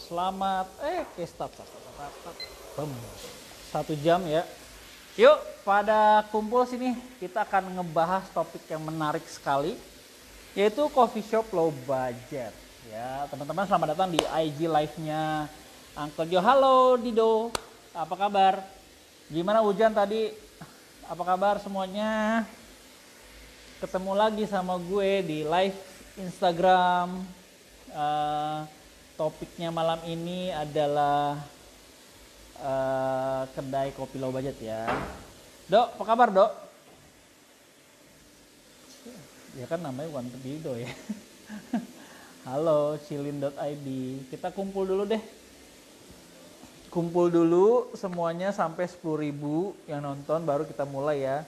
Selamat. Oke, stop. Bum. 1 jam ya. Yuk, pada kumpul sini kita akan ngebahas topik yang menarik sekali, yaitu coffee shop low budget. Ya, teman-teman selamat datang di IG live-nya Uncle Jo. Halo Dido, apa kabar? Gimana hujan tadi? Apa kabar semuanya? Ketemu lagi sama gue di live Instagram. Topiknya malam ini adalah kedai kopi low budget ya. Dok, apa kabar Dok? Ya kan namanya bukan Dido ya. Halo, chillin.id. Kita kumpul dulu deh. Kumpul dulu semuanya sampai 10.000 yang nonton baru kita mulai ya.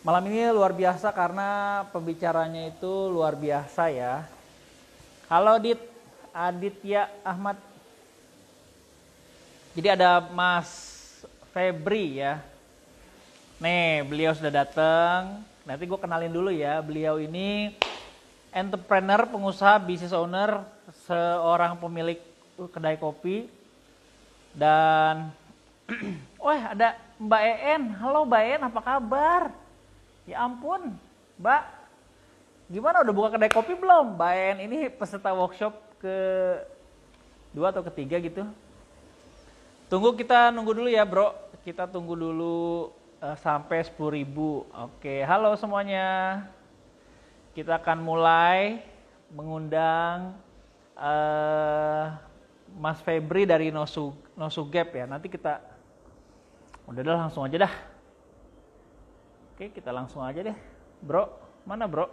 Malam ini luar biasa karena pembicaranya itu luar biasa ya. Halo Aditya Ahmad. Jadi ada Mas Febri ya. Nih, beliau sudah datang. Nanti gue kenalin dulu ya. Beliau ini entrepreneur, pengusaha, business owner, seorang pemilik kedai kopi. Dan ada Mbak En. Halo Mbak En, apa kabar? Ya ampun, Mbak. Gimana, udah buka kedai kopi belum? Mbak En ini peserta workshop ke-2 atau ke-3 gitu. Kita nunggu dulu ya bro. Kita tunggu dulu sampai 10.000. Oke, halo semuanya. Kita akan mulai mengundang Mas Febri dari Nosugap ya. Nanti kita udah langsung aja dah. Oke, kita langsung aja deh. Bro, mana bro?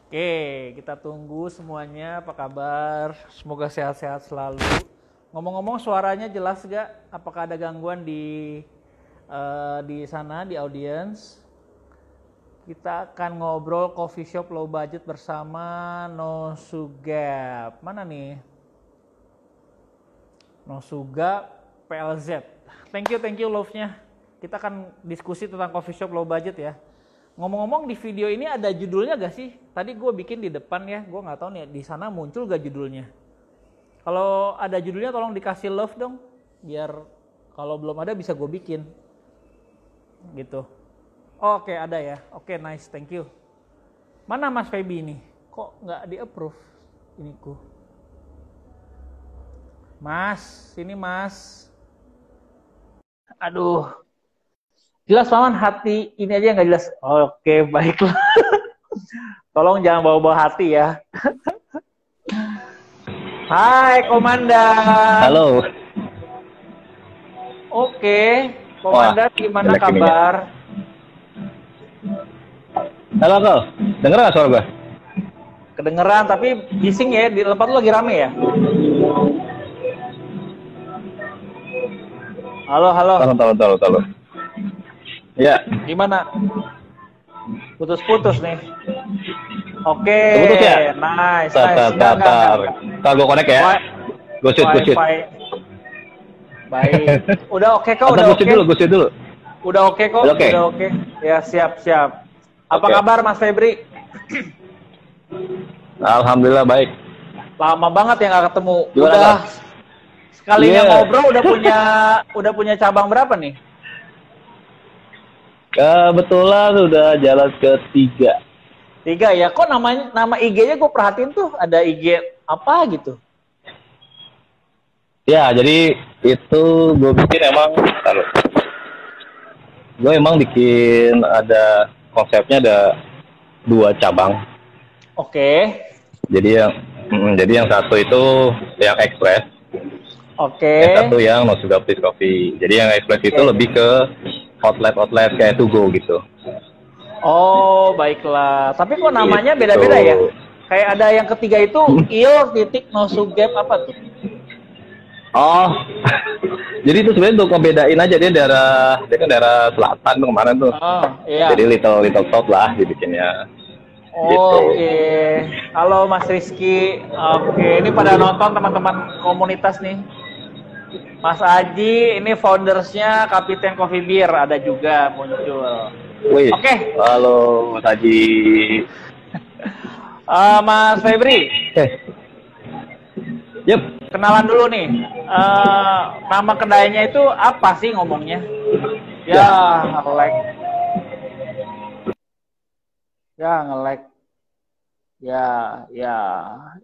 Oke, kita tunggu semuanya. Apa kabar? Semoga sehat-sehat selalu. Ngomong-ngomong, suaranya jelas gak? Apakah ada gangguan di sana, di audience? Kita akan ngobrol coffee shop low budget bersama Nosugap. Mana nih? Nosugap PLZ. Thank you love-nya. Kita akan diskusi tentang coffee shop low budget ya. Ngomong-ngomong, di video ini ada judulnya gak sih? Tadi gue bikin di depan ya, gue nggak tahu nih di sana muncul gak judulnya. Kalau ada judulnya tolong dikasih love dong, biar kalau belum ada bisa gue bikin. Gitu. Oke, ada ya. Oke, nice, thank you. Mana Mas Feby ini? Kok nggak di-approve iniku? Mas, sini Mas. Aduh. Jelas Paman, hati ini aja nggak jelas. Oke, baiklah. Tolong jangan bawa-bawa hati ya. Hai, Komandan. Halo. Oke, Komandan, gimana kabar? Halo, Kal. Dengar nggak suara gue? Kedengeran, tapi bising ya. Di tempat lu lagi rame ya? Halo. Tahu. Ya. Gimana? Putus-putus nih. Oke. Putus ya? Nice. Tar. Gue connect ya. Gue shoot. Baik. Udah oke kok? Gue shoot dulu. Udah oke kok? Udah oke. Ya, siap. Apa kabar Mas Febri? Alhamdulillah baik. Lama banget ya nggak ketemu. Gimana, udah sekalinya ngobrol udah punya cabang berapa nih? Kebetulan udah jalan ke-3. 3 ya? Kok nama IG-nya gue perhatiin tuh ada IG apa gitu? Ya, jadi itu gue bikin emang bikin ada konsepnya ada 2 cabang. Oke. Jadi yang satu itu yang express. Oke. Yang satu yang Nosugap Coffee. Jadi yang express itu lebih ke outlet kayak to go gitu. Oh, baiklah. Tapi kok namanya beda-beda ya? Kayak ada yang ketiga itu il.nosugap apa tuh? Oh. Jadi itu sebenarnya untuk ngebedain aja, dia kan daerah selatan tuh kemarin tuh. Oh, iya. Jadi little shop lah dibikinnya. Oh, gitu. Oke. Halo Mas Rizky. Oke, ini pada nonton teman-teman komunitas nih. Mas Aji, ini foundersnya Kapiten Coffee Beer, ada juga muncul. Wih, Oke. Halo Mas Haji. Mas Febri. Yep. Kenalan dulu nih. Nama kedainya itu apa sih ngomongnya? Ya, nge-lag. Ya, nge-lag. Ya, ya,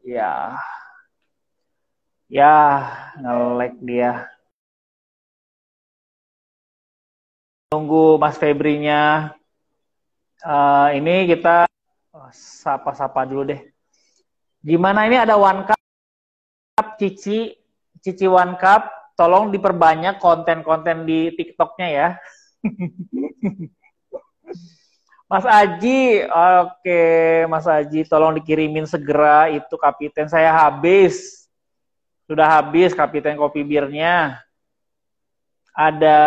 ya. Ya, nge-lag dia. Tunggu Mas Febrinya. Ini kita sapa-sapa dulu deh. Gimana ini ada One Cup Cici One Cup, tolong diperbanyak konten-konten di TikToknya ya. Mas Aji, oke Mas Aji, tolong dikirimin segera itu kapiten saya habis. Sudah habis kapiten kopi birnya. Ada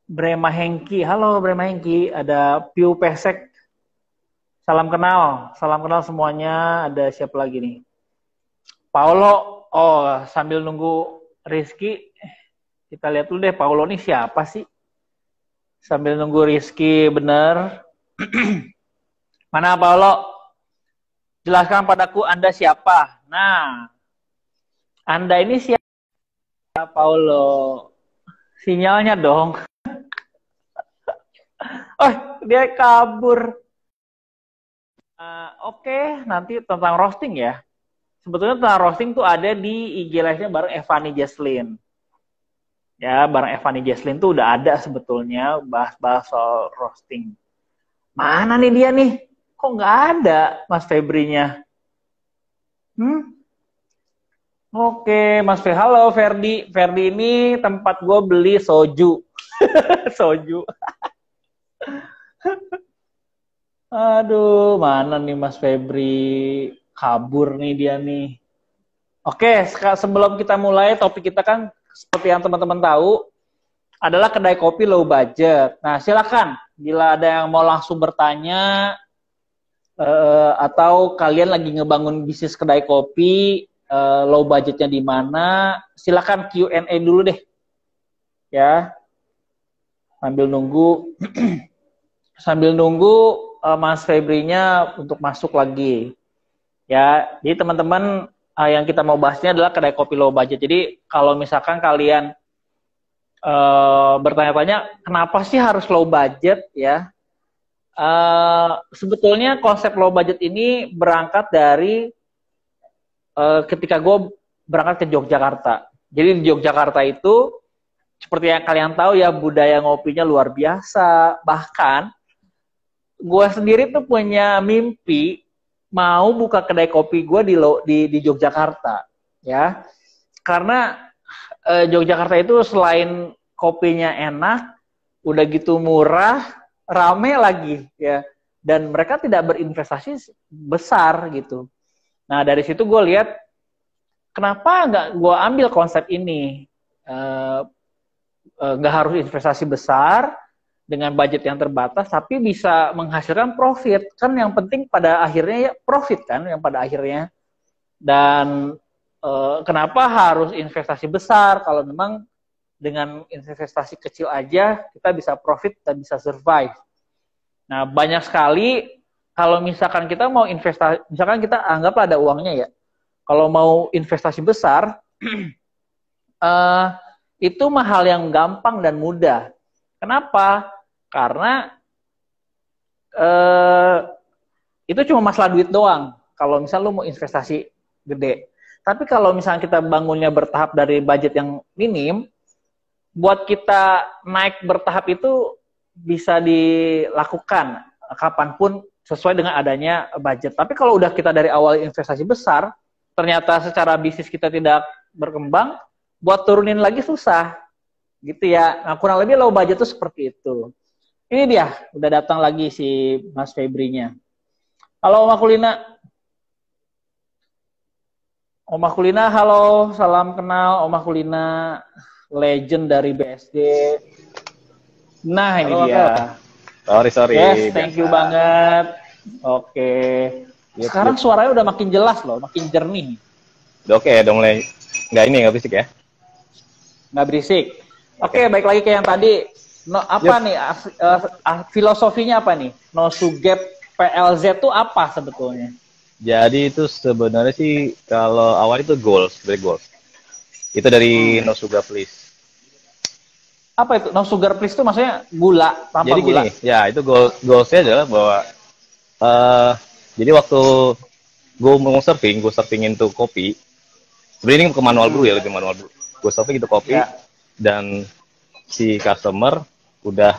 Brema Hengki, halo Brema Hengki, ada Piu Pesek. Salam kenal semuanya. Ada siapa lagi nih? Paulo, oh sambil nunggu Rizky, kita lihat dulu deh Paulo nih siapa sih? Sambil nunggu Rizky, bener. Mana Paulo? Jelaskan padaku Anda siapa? Nah, Anda ini siapa Paulo? Sinyalnya dong. Oh, dia kabur. Oke, nanti tentang roasting ya. Sebetulnya tentang roasting tuh ada di IG live-nya bareng Evani Jesslyn. Ya, bareng Evani Jesslyn tuh udah ada sebetulnya bahas-bahas soal roasting. Mana nih dia nih? Kok nggak ada Mas Febrinya? Oke, Mas Fe. Halo Ferdi. Ferdi ini tempat gue beli soju. Soju. Aduh, mana nih Mas Febri? Kabur nih dia nih. Oke, sebelum kita mulai, topik kita kan seperti yang teman-teman tahu, adalah kedai kopi low budget. Nah, silakan. Bila ada yang mau langsung bertanya, atau kalian lagi ngebangun bisnis kedai kopi, low budgetnya di mana, silakan Q&A dulu deh. Ya, sambil nunggu Mas Febrinya untuk masuk lagi. Ya, jadi teman-teman yang kita mau bahasnya adalah kedai kopi low budget. Jadi kalau misalkan kalian bertanya-tanya kenapa sih harus low budget ya? Sebetulnya konsep low budget ini berangkat dari ketika gue berangkat ke Yogyakarta. Jadi di Yogyakarta itu seperti yang kalian tahu ya, budaya ngopinya luar biasa. Bahkan gue sendiri tuh punya mimpi mau buka kedai kopi gue di Yogyakarta, ya. Karena Yogyakarta itu selain kopinya enak, udah gitu murah, rame lagi, ya. Dan mereka tidak berinvestasi besar gitu. Nah dari situ gue lihat kenapa nggak gue ambil konsep ini, nggak harus investasi besar dengan budget yang terbatas, tapi bisa menghasilkan profit. Kan yang penting pada akhirnya ya profit kan, yang pada akhirnya. Dan kenapa harus investasi besar kalau memang dengan investasi kecil aja kita bisa profit dan bisa survive. Nah banyak sekali kalau misalkan kita mau investasi, misalkan kita anggaplah ada uangnya ya, kalau mau investasi besar, itu hal yang gampang dan mudah. Kenapa? Karena itu cuma masalah duit doang. Kalau misal lu mau investasi gede. Tapi kalau misalnya kita bangunnya bertahap dari budget yang minim, buat kita naik bertahap itu bisa dilakukan kapanpun sesuai dengan adanya budget. Tapi kalau udah kita dari awal investasi besar, ternyata secara bisnis kita tidak berkembang, buat turunin lagi susah. Gitu ya. Nah, kurang lebih low budget itu seperti itu. Ini dia, udah datang lagi si Mas Febrinya. Halo Oma Kulina. Oma Kulina, halo, salam kenal Oma Kulina, legend dari BSD. Nah, ini halo, dia. Sorry. Yes, thank you banget. Oke. Sekarang suaranya udah makin jelas loh, makin jernih. Udah oke, udah mulai nggak berisik ya? Nggak berisik. Oke, baik lagi kayak yang tadi. Nih filosofinya apa nih? No Sugep PLZ itu apa sebetulnya? Jadi itu sebenarnya sih kalau awal itu goals, sebenarnya goals. Itu dari Hmm. No Sugar Please. Apa itu? No sugar please itu maksudnya gula, tanpa Jadi gini, gula. ya itu goalsnya adalah bahwa eh jadi waktu gue surfingin tuh kopi. Sebenarnya ini ke manual brew Hmm. ya, lebih manual brew. Gue surfing itu kopi Ya. dan si customer udah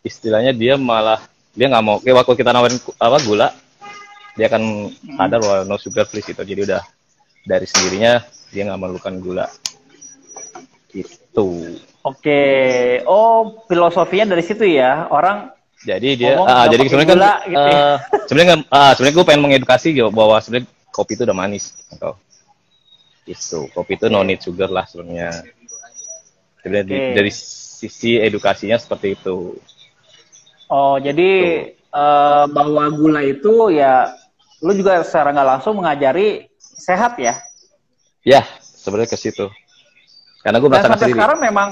istilahnya dia nggak mau. Kayak waktu kita nawarin apa gula, dia akan Hmm. sadar bahwa no sugar please itu. Jadi udah dari sendirinya dia nggak memerlukan gula itu. Oke. Oh, filosofinya dari situ ya. Orang Jadi dia, ngomong nggak jadi pakai sebenarnya kan gula gitu ya. sebenarnya gue pengen mengedukasi gitu, bahwa sebenarnya kopi itu udah manis. Gitu. Itu kopi itu no need Oke. sugar lah sebenarnya. Sebenarnya dari Oke. sisi edukasinya seperti itu. Oh, jadi Tuh. bahwa gula itu ya lu juga secara nggak langsung mengajari sehat ya. Ya, sebenarnya ke situ. Karena gue Dan merasakan sampai sendiri. sekarang memang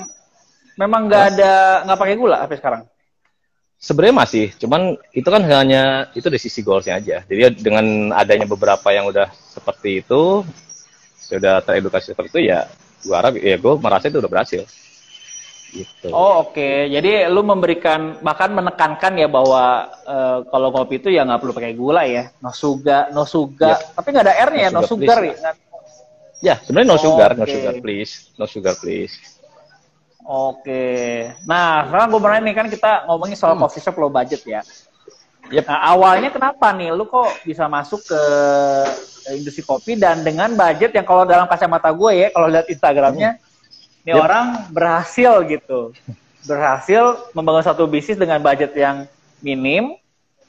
memang Hah? nggak pakai gula sampai sekarang. Sebenarnya masih, cuman itu kan hanya itu dari sisi goalsnya aja. Jadi dengan adanya beberapa yang udah seperti itu, sudah teredukasi seperti itu ya, gue merasa itu udah berhasil. Gitu. Oh oke, jadi lu memberikan bahkan menekankan ya bahwa kalau kopi itu ya nggak perlu pakai gula ya, no Yap, sugar, tapi nggak ada no R-nya ya, no sugar please. sugar ya. Ya, sebenarnya no Oke, sugar please, no sugar please. oke. Nah sekarang gue berani nih kan kita ngomongin soal Hmm. coffee shop low budget ya. Yep. Nah awalnya kenapa nih lu kok bisa masuk ke industri kopi dan dengan budget yang kalau dalam kacamata gue ya, kalau lihat Hmm. Instagramnya, ini Yep. orang berhasil gitu, berhasil membangun satu bisnis dengan budget yang minim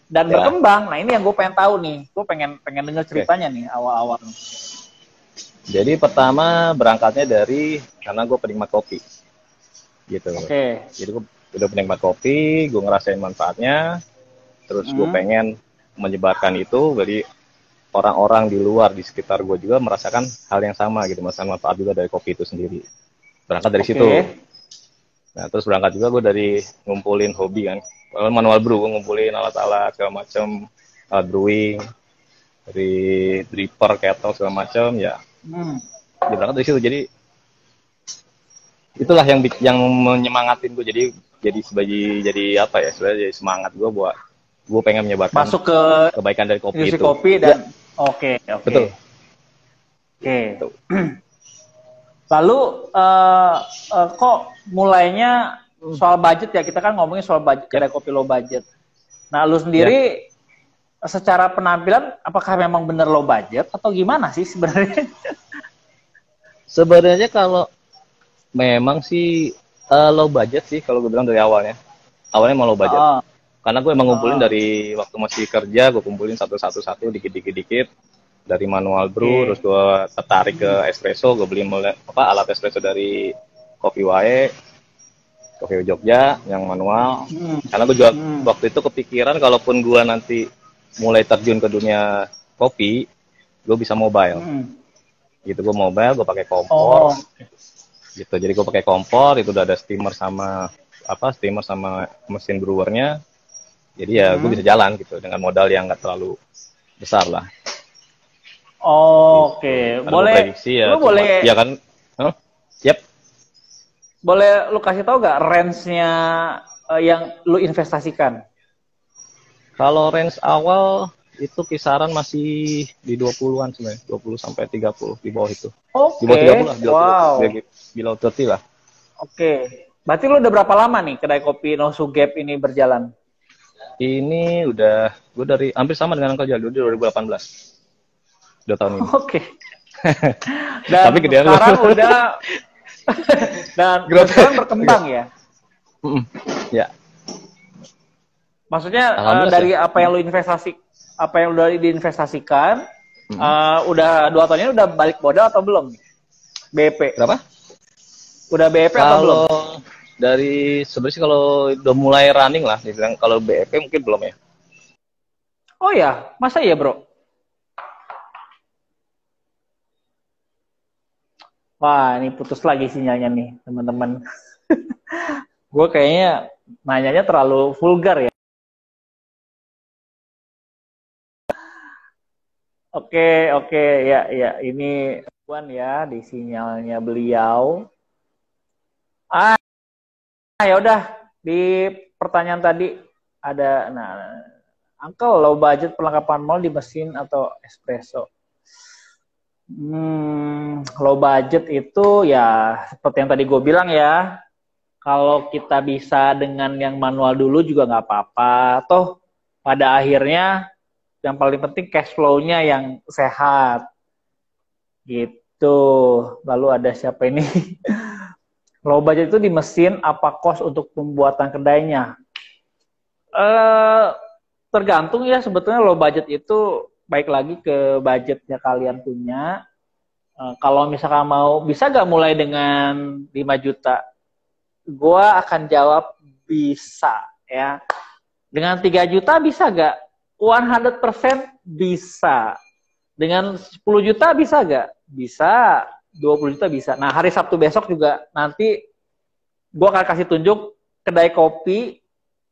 dan Ya. berkembang. Nah ini yang gue pengen tahu nih, gue pengen pengen dengar Oke. ceritanya nih awal-awal. Jadi pertama berangkatnya dari karena gue penikmat kopi, gitu. Oke. Jadi gue udah penikmat kopi, gue ngerasain manfaatnya, terus gue Hmm. pengen menyebarkan itu, jadi orang-orang di luar di sekitar gue juga merasakan hal yang sama gitu, merasakan manfaat juga dari kopi itu sendiri. Berangkat dari situ. Oke. Nah terus berangkat juga gue dari ngumpulin hobi kan, manual brew, gue ngumpulin alat-alat segala macam, alat brewing, dari dripper, kettle segala macam ya. Hmm. Dia berangkat dari situ. Jadi itulah yang menyemangatin gue, jadi sebagai jadi apa ya, sebenarnya jadi semangat gue buat gue pengen menyebarkan Masuk ke kebaikan dari kopi industri itu. kopi Ya, dan oke oke betul. oke. Tuh. Lalu kok mulainya soal budget ya, kita kan ngomongin soal budget Ya, kedai kopi low budget. Nah lu ya. sendiri secara penampilan apakah memang bener low budget atau gimana sih sebenarnya? Sebenarnya kalau memang sih low budget sih kalau gue bilang dari awalnya. Awalnya emang low budget. Oh, Karena gue emang ngumpulin oh, dari waktu masih kerja, gue kumpulin satu-satu dikit-dikit dari manual brew, terus oke. gue tertarik ke espresso, gue beli alat espresso dari Kopi Wae, Kopi Jogja yang manual. Hmm, Karena gue juga hmm, waktu itu kepikiran kalaupun gue nanti mulai terjun ke dunia kopi, gue bisa mobile. hmm. Gitu, gue mobile, gue pakai kompor, Oh, gitu. Jadi gue pakai kompor, itu udah ada steamer sama mesin brewernya. Jadi ya gue bisa hmm. jalan gitu dengan modal yang nggak terlalu besar lah. Gitu. Oke, Karena gue boleh, prediksi ya lu cuma, boleh, ya kan, huh? Yep. boleh lu kasih tahu gak range-nya yang lu investasikan? Kalau range awal itu kisaran masih di 20-an sebenarnya, 20 sampai 30 di bawah itu. Di bawah 30 Oke, lah, wow, below 30 lah. oke. Berarti lu udah berapa lama nih kedai kopi No Sugap ini berjalan? Ini udah gue dari hampir sama dengan Uncle Jaldo di 2018. 2 tahun ini. Oke. Dan Tapi gedean lu. sekarang udah dan Growth. sekarang berkembang ya. Ya, Maksudnya alhamdulillah dari sih. apa yang udah diinvestasikan, Mm. udah 2 tahun ini udah balik modal atau belum? BEP. Berapa? Udah BEP atau belum? Kalau dari sebenarnya sih kalau udah mulai running lah, dibilang kalau BEP mungkin belum ya. Oh ya, masa iya bro? Wah, ini putus lagi sinyalnya nih, teman-teman. Gue kayaknya nanyanya terlalu vulgar ya. Oke, ya, ini ya di sinyalnya beliau. Ah, ya udah di pertanyaan tadi ada, nah, Uncle, low budget perlengkapan mall di mesin atau espresso? Low budget itu ya seperti yang tadi gue bilang ya, kalau kita bisa dengan yang manual dulu juga nggak apa-apa. Toh pada akhirnya yang paling penting cash flow-nya yang sehat. Gitu. Lalu ada siapa ini? Low budget itu di mesin apa cost untuk pembuatan kedainya? Tergantung ya, sebetulnya low budget itu baik lagi ke budgetnya kalian punya. Kalau misalkan mau, bisa gak mulai dengan 5 juta? Gua akan jawab bisa ya. Dengan 3 juta bisa gak? 100% bisa. Dengan 10 juta bisa gak? Bisa. 20 juta bisa. Nah, hari Sabtu besok juga nanti gue akan kasih tunjuk kedai kopi,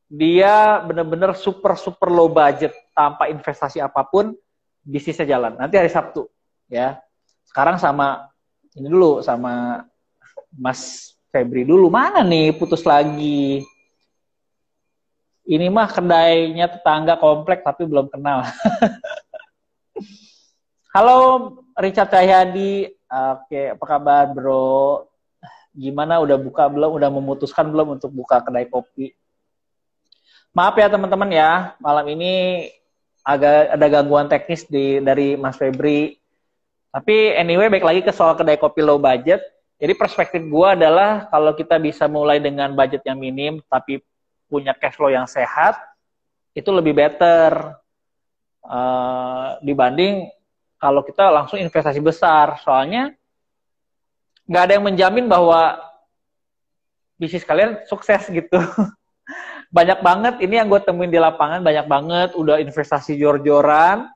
dia bener-bener super low budget tanpa investasi apapun, bisnisnya jalan. Nanti hari Sabtu ya. Sekarang sama ini dulu, sama Mas Febri dulu. Mana nih putus lagi? Ini mah kedainya tetangga komplek tapi belum kenal. Halo Richard Cahyadi, oke, apa kabar bro? Gimana, udah buka belum? Udah memutuskan belum untuk buka kedai kopi? Maaf ya teman-teman ya, malam ini agak ada gangguan teknis dari Mas Febri. Tapi anyway, baik lagi ke soal kedai kopi low budget. Jadi perspektif gue adalah kalau kita bisa mulai dengan budget yang minim, tapi punya cash flow yang sehat, itu lebih better dibanding kalau kita langsung investasi besar. Soalnya nggak ada yang menjamin bahwa bisnis kalian sukses gitu. Banyak banget, ini yang gue temuin di lapangan, banyak banget udah investasi jor-joran,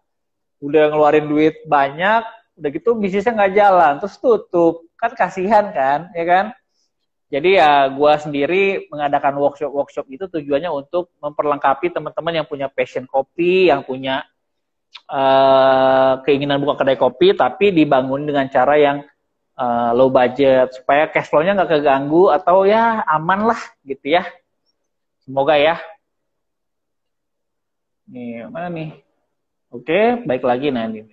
udah ngeluarin duit banyak, udah gitu bisnisnya nggak jalan, terus tutup. Kan kasihan kan, ya kan? Jadi ya gue sendiri mengadakan workshop itu tujuannya untuk memperlengkapi teman-teman yang punya passion kopi, yang punya keinginan buka kedai kopi, tapi dibangun dengan cara yang low budget, supaya cash flow-nya nggak keganggu, atau ya aman lah gitu ya. Semoga ya. Nih, mana nih? Oke, baik lagi nah ini.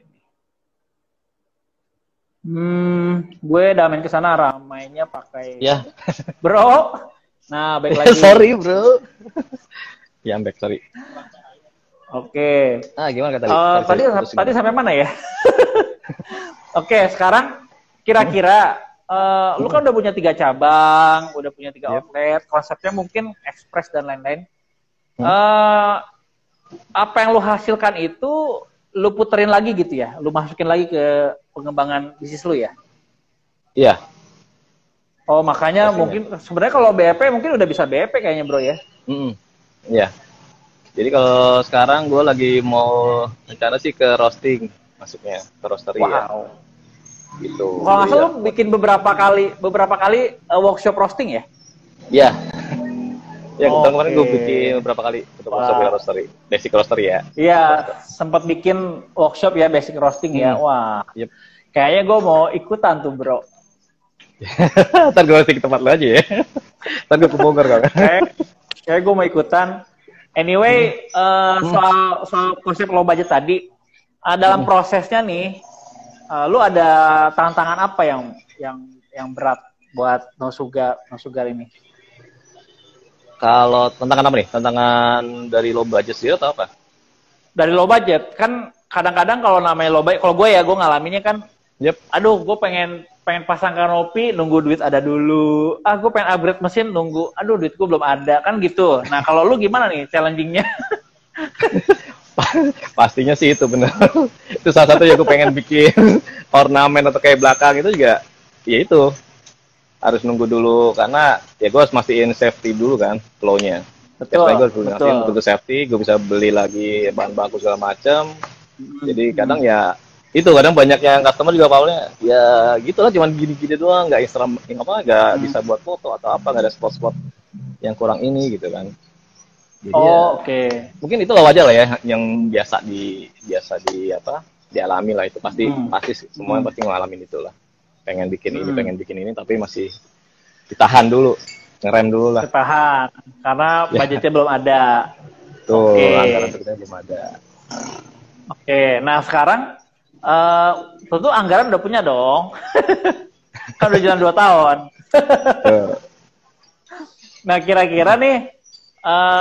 Gue udah main ke sana, ramainya pakai. Ya. Bro. Nah, baik lagi. Sorry, bro. Ya, back, sorry. Oke. Gimana tadi? Tadi sampai mana ya? Oke, sekarang kira-kira lu kan udah punya 3 cabang, udah punya 3 outlet, konsepnya mungkin ekspres dan lain-lain. Apa yang lu hasilkan itu lu puterin lagi gitu ya? Lu masukin lagi ke pengembangan bisnis lu ya? Iya. Oh, makanya mungkin sebenarnya kalau BEP mungkin udah bisa BEP kayaknya bro ya? Iya. Jadi kalau sekarang gue lagi mau rencana sih ke roasting, masuknya ke roastery ya. Gitu. Kalau nggak salah lu bikin beberapa kali workshop roasting ya? Iya. Ya, kemarin gue bikin beberapa kali untuk workshop roastery, basic roastery ya. Iya, sempat bikin workshop ya basic roasting ya. Wah. Yep. Kayaknya gue mau ikutan tuh bro. Ntar gue roasting ke tempat lo aja ya. Ntar gue ke Bogor kan. Kayak gue mau ikutan. Anyway, soal konsep low budget tadi, dalam prosesnya nih, lu ada tantangan apa yang berat buat No Sugar ini? Kalau tantangan apa nih? Tantangan dari low budget sih atau apa? Dari low budget kan kadang-kadang kalau namanya low budget, kalau gue ngalaminnya kan, aduh gue pengen pasang kanopi, nunggu duit ada dulu. Gue pengen upgrade mesin, nunggu, aduh duit gue belum ada, kan gitu. Nah kalau lu gimana nih challenging-nya? Pastinya sih itu benar. Itu salah satu ya, gue pengen bikin ornamen atau kayak belakang itu juga, ya itu harus nunggu dulu, karena ya gue harus mastiin safety dulu kan, flow-nya. Betul. Gue harus mastiin betul safety, gue bisa beli lagi bahan baku segala macam. Jadi kadang ya itu, kadang banyak yang customer juga Paulnya ya gitulah, cuman gini-gini doang, nggak nggak bisa buat foto atau apa, nggak ada spot-spot yang kurang ini gitu kan. Jadi oke. Mungkin itu wajar lah ya, yang biasa di apa dialami lah itu pasti pasti semuanya pasti ngalamin itulah. Pengen bikin ini tapi masih ditahan dulu, ngerem dulu lah. Ketahan karena budgetnya belum ada. Tuh, Oke. anggaran kerja belum ada. Oke, nah sekarang tentu anggaran udah punya dong. Kan udah jalan 2 tahun. Nah kira-kira nih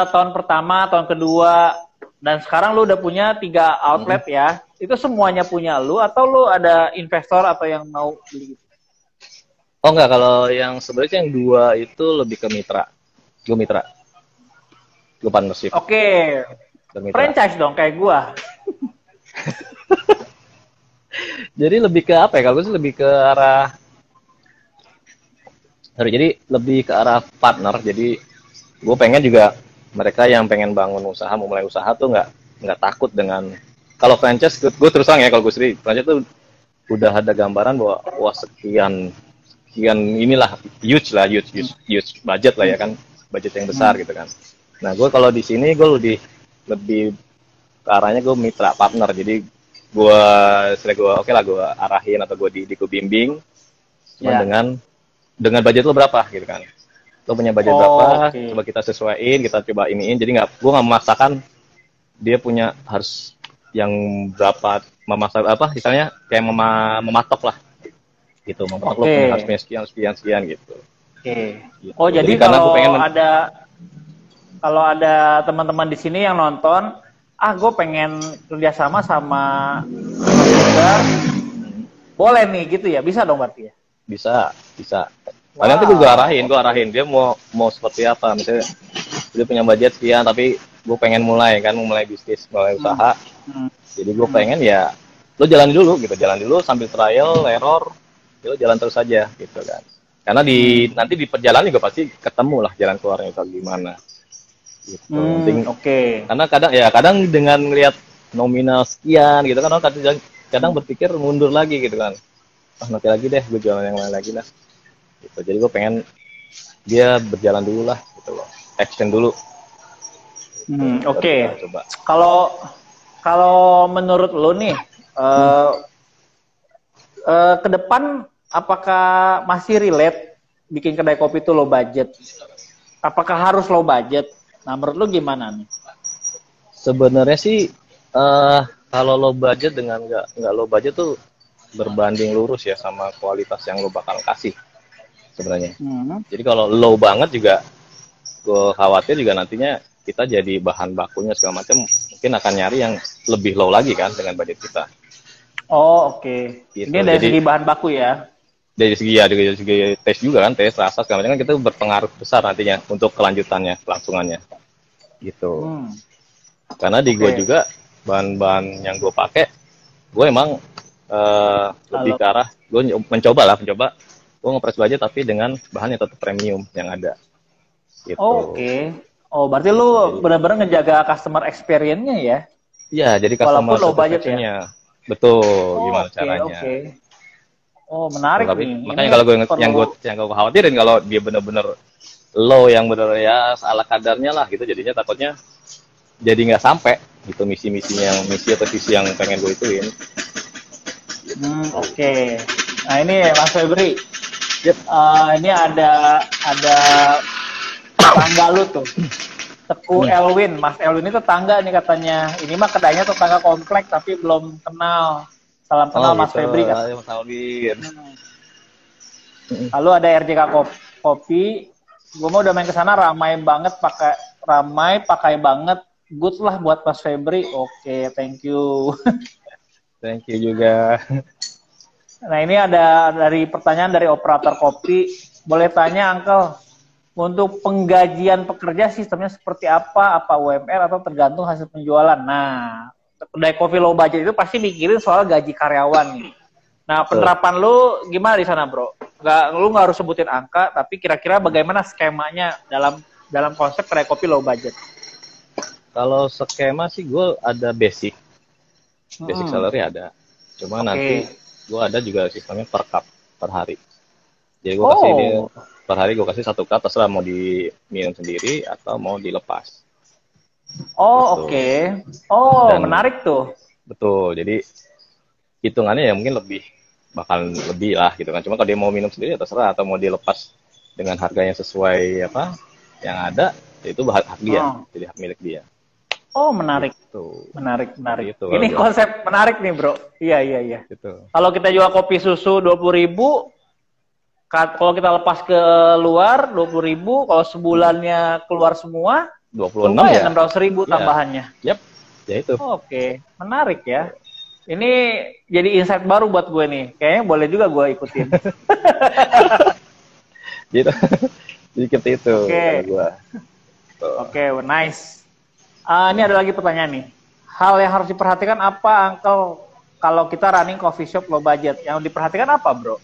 tahun pertama, tahun kedua, dan sekarang lu udah punya 3 outlet ya. Itu semuanya punya lu atau lu ada investor atau yang mau beli? Oh enggak, kalau yang sebenarnya yang 2 itu lebih ke mitra. Gue mitra. Gue partnership. Oke. Franchise dong kayak gua. Jadi lebih ke apa ya? Kalau gue sih lebih ke arah jadi lebih ke arah partner. Jadi gue pengen juga mereka yang pengen bangun usaha, mau mulai usaha tuh nggak takut dengan kalau franchise. Gue terus terang ya, kalau gue sendiri franchise tuh udah ada gambaran bahwa wah sekian inilah huge budget lah ya kan, budget yang besar gitu kan. Nah gue kalau di sini gue lebih ke arahnya gue mitra partner. Jadi gue oke lah gue arahin atau gue bimbing dengan budget lo berapa gitu kan. Lo punya budget berapa, coba kita sesuaiin, kita coba iniin. Jadi gue nggak memaksakan dia punya harus yang berapa, memaksa apa misalnya kayak mematok lah gitu, mematok lo harus punya sekian gitu. Gitu. Oh jadi kalau ada teman-teman di sini yang nonton, gue pengen kerjasama sama boleh nih gitu ya, bisa dong berarti ya? Bisa. Wow. Nanti gue arahin dia mau seperti apa. Misalnya dia punya budget sekian, tapi gue pengen mulai bisnis, mulai usaha. Jadi gue pengen ya, lo jalan dulu sambil trial, error, lo jalan terus aja gitu kan. Karena nanti di perjalanan juga pasti ketemu lah jalan keluarnya itu gimana. Gitu. Karena kadang dengan ngelihat nominal sekian gitu kan, kadang berpikir mundur lagi gitu kan. Nanti lagi deh, gue jualan yang lain lagi lah. Gitu. Jadi gue pengen dia berjalan dulu lah, gitu loh. Action dulu. Coba. Kalau menurut lo nih, ke depan apakah masih relate bikin kedai kopi itu low budget? Apakah harus low budget? Nah, menurut lo gimana nih? Sebenarnya sih kalau low budget dengan nggak low budget tuh berbanding lurus ya sama kualitas yang lo bakal kasih sebenarnya. Jadi kalau low banget juga, gue khawatir juga nantinya kita jadi bahan bakunya segala macam, mungkin akan nyari yang lebih low lagi kan dengan budget kita. Gitu. Ini dari segi bahan baku ya? Dari segi tes juga kan, tes rasa segala macam kan, kita berpengaruh besar nantinya untuk kelanjutannya, kelangsungannya. Gitu. Karena di gue juga bahan-bahan yang gue pakai, gue emang lebih ke arah gue mencoba gue nge-press budget tapi dengan bahan yang tetap premium yang ada gitu. Berarti lu benar-benar ngejaga customer experience-nya ya? Iya, jadi customer satisfaction-nya betul. Gimana caranya? Menarik nih. Makanya kalau yang gue khawatirin kalau dia benar-benar low yang benar ya ala kadarnya lah gitu, jadinya takutnya jadi nggak sampai gitu misi atau visi yang pengen gue ituin. Nah ini Mas Febri, ini ada tetangga lu tuh, Teku Elwin. Mas Elwin ini tetangga nih katanya. Ini mah kedainya tetangga komplek tapi belum kenal. Salam kenal Mas Febri kan. Mas Elwin. Lalu ada RJK Kopi. Gue mau udah main ke sana, ramai pakai banget. Good lah buat Mas Febri. Thank you. Thank you juga. Nah ini ada dari pertanyaan dari operator kopi. Boleh tanya Uncle, untuk penggajian pekerja sistemnya seperti apa? Apa UMR atau tergantung hasil penjualan? Nah, kedai kopi low budget itu pasti mikirin soal gaji karyawan. Nah, penerapan lu gimana di sana, bro? Lu nggak harus sebutin angka, tapi kira-kira bagaimana skemanya dalam konsep kedai kopi low budget? Kalau skema sih gue ada basic salary ada. Cuma nanti gue ada juga sistemnya per cup per hari. Jadi gue kasih dia per hari, gue kasih 1 cup, terserah mau diminum sendiri atau mau dilepas. Gitu. Dan, menarik tuh. Betul. Jadi hitungannya ya mungkin bakal lebih lah gitu kan. Cuma kalau dia mau minum sendiri ya terserah, atau mau dilepas dengan harganya sesuai apa yang ada, ya itu hak dia, jadi hak milik dia. Oh, menarik. Gitu. Menarik. Gitu, Ini konsep menarik nih, Bro. Iya. Gitu. Kalau kita jual kopi susu 20.000, kalau kita lepas ke luar 20.000, kalau sebulannya keluar semua 26 ya ya. 600.000 tambahannya. Yap. Ya itu. Oke, menarik ya. Ini jadi insight baru buat gue nih. Kayaknya boleh juga gue ikutin. Gitu. Jadi seperti itu. Oke, nice. Ini ada lagi pertanyaan nih. Hal yang harus diperhatikan apa, Uncle, kalau kita running coffee shop low budget? Yang diperhatikan apa, Bro?